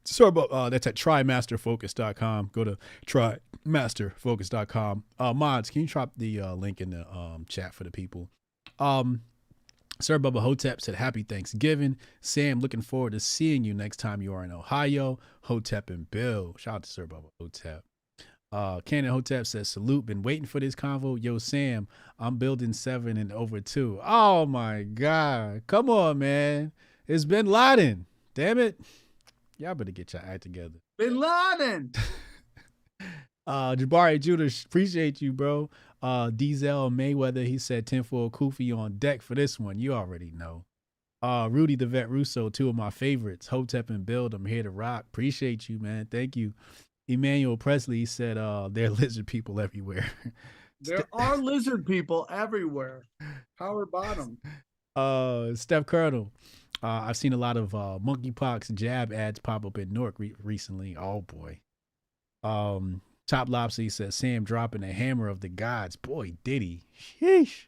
Sorry about that's at trymasterfocus.com. Go to trymasterfocus.com. Mods, can you drop the link in the chat for the people? Sir Bubba Hotep said, Happy Thanksgiving. Sam, looking forward to seeing you next time you are in Ohio. Hotep and Bill. Shout out to Sir Bubba Hotep. Cannon Hotep says, salute, been waiting for this convo. Yo, Sam, I'm building 7 and over 2. Oh my God. Come on, man. It's Bin Laden. Damn it. Y'all better get your act together. Bin Laden. Jabari Judah, appreciate you, bro. Diesel Mayweather, he said Tinfoil Kufi on deck for this one. You already know. Rudy the Vet Russo, 2 of my favorites. Hotep and Build, I'm here to rock. Appreciate you, man. Thank you. Emmanuel Presley said there are lizard people everywhere. There are lizard people everywhere. Power bottom. Steph Colonel. I've seen a lot of monkeypox jab ads pop up in Newark recently. Oh boy. Top Lopsy says Sam dropping a hammer of the gods. Boy, did he. Sheesh.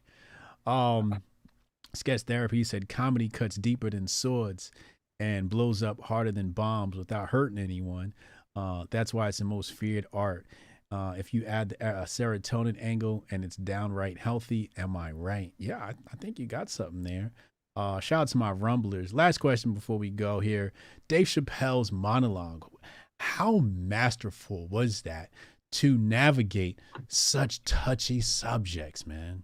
Sketch Therapy said comedy cuts deeper than swords and blows up harder than bombs without hurting anyone. That's why it's the most feared art. If you add a serotonin angle and it's downright healthy, am I right? Yeah, I think you got something there. Shout out to my rumblers. Last question before we go here. Dave Chappelle's monologue. How masterful was that to navigate such touchy subjects, man?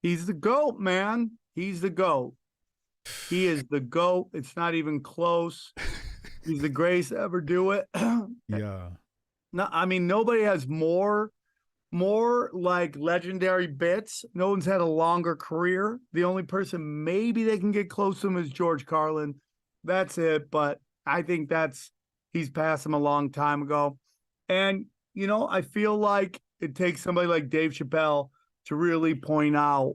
He's the GOAT, man. He's the GOAT. He is the GOAT. It's not even close. He's the greatest to ever do it. Yeah. No, I mean, nobody has more like legendary bits. No one's had a longer career. The only person maybe they can get close to him is George Carlin. That's it. But I think he's passed him a long time ago. And, you know, I feel like it takes somebody like Dave Chappelle to really point out,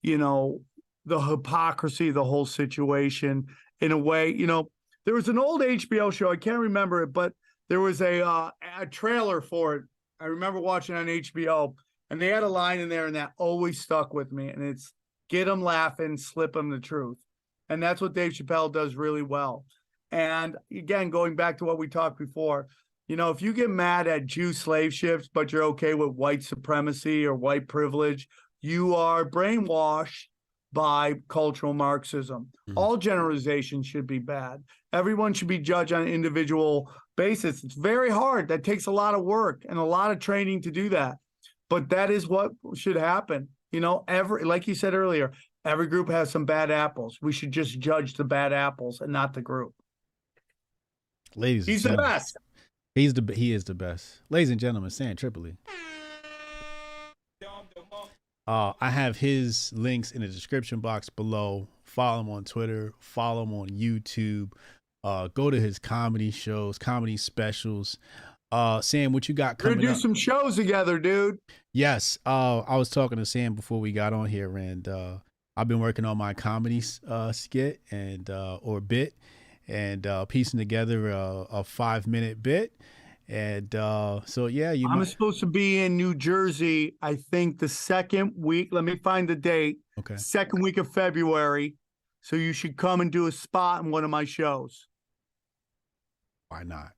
you know, the hypocrisy of the whole situation in a way. You know, there was an old HBO show. I can't remember it, but there was a trailer for it. I remember watching on HBO, and they had a line in there, and that always stuck with me. And it's get them laughing, slip them the truth. And that's what Dave Chappelle does really well. And again, going back to what we talked before, you know, if you get mad at Jew slave ships, but you're okay with white supremacy or white privilege, you are brainwashed by cultural Marxism. All generalizations should be bad. Everyone should be judged on individual basis. It's very hard. That takes a lot of work and a lot of training to do that. But that is what should happen. Like you said earlier, every group has some bad apples. We should just judge the bad apples and not the group. Ladies and He's the gentlemen, best. he is the best. Ladies and gentlemen, Sam Tripoli. I have his links in the description box below. Follow him on Twitter. Follow him on YouTube. Go to his comedy shows, comedy specials. Sam, what you got coming up? We're gonna do some shows together, dude. Yes. I was talking to Sam before we got on here, and I've been working on my comedy skit and or bit, and piecing together a 5-minute bit. And so yeah, I'm supposed to be in New Jersey, I think the second week. Let me find the date. Okay. Second week of February. So you should come and do a spot in one of my shows. Why not?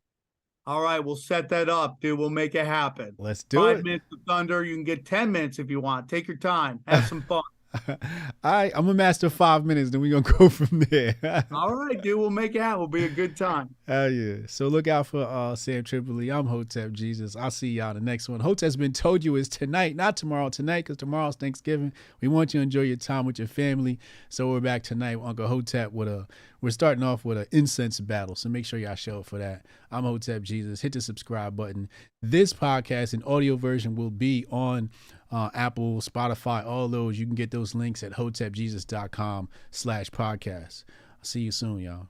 All right, we'll set that up, dude. We'll make it happen. Let's do it. 5 minutes of thunder. You can get 10 minutes if you want. Take your time. Have some fun. All right, I'm a master 5 minutes, then we're gonna go from there. All right, dude. We'll make it happen. It'll be a good time. Hell yeah. So look out for Sam Tripoli. I'm Hotep Jesus. I'll see y'all in the next one. Hotep's been told you is tonight, not tomorrow. Tonight, because tomorrow's Thanksgiving. We want you to enjoy your time with your family. So we're back tonight with Uncle Hotep we're starting off with an incense battle. So make sure y'all show up for that. I'm Hotep Jesus. Hit the subscribe button. This podcast, an audio version, will be on Apple, Spotify, all those. You can get those links at hotepjesus.com/podcast. I'll see you soon, y'all.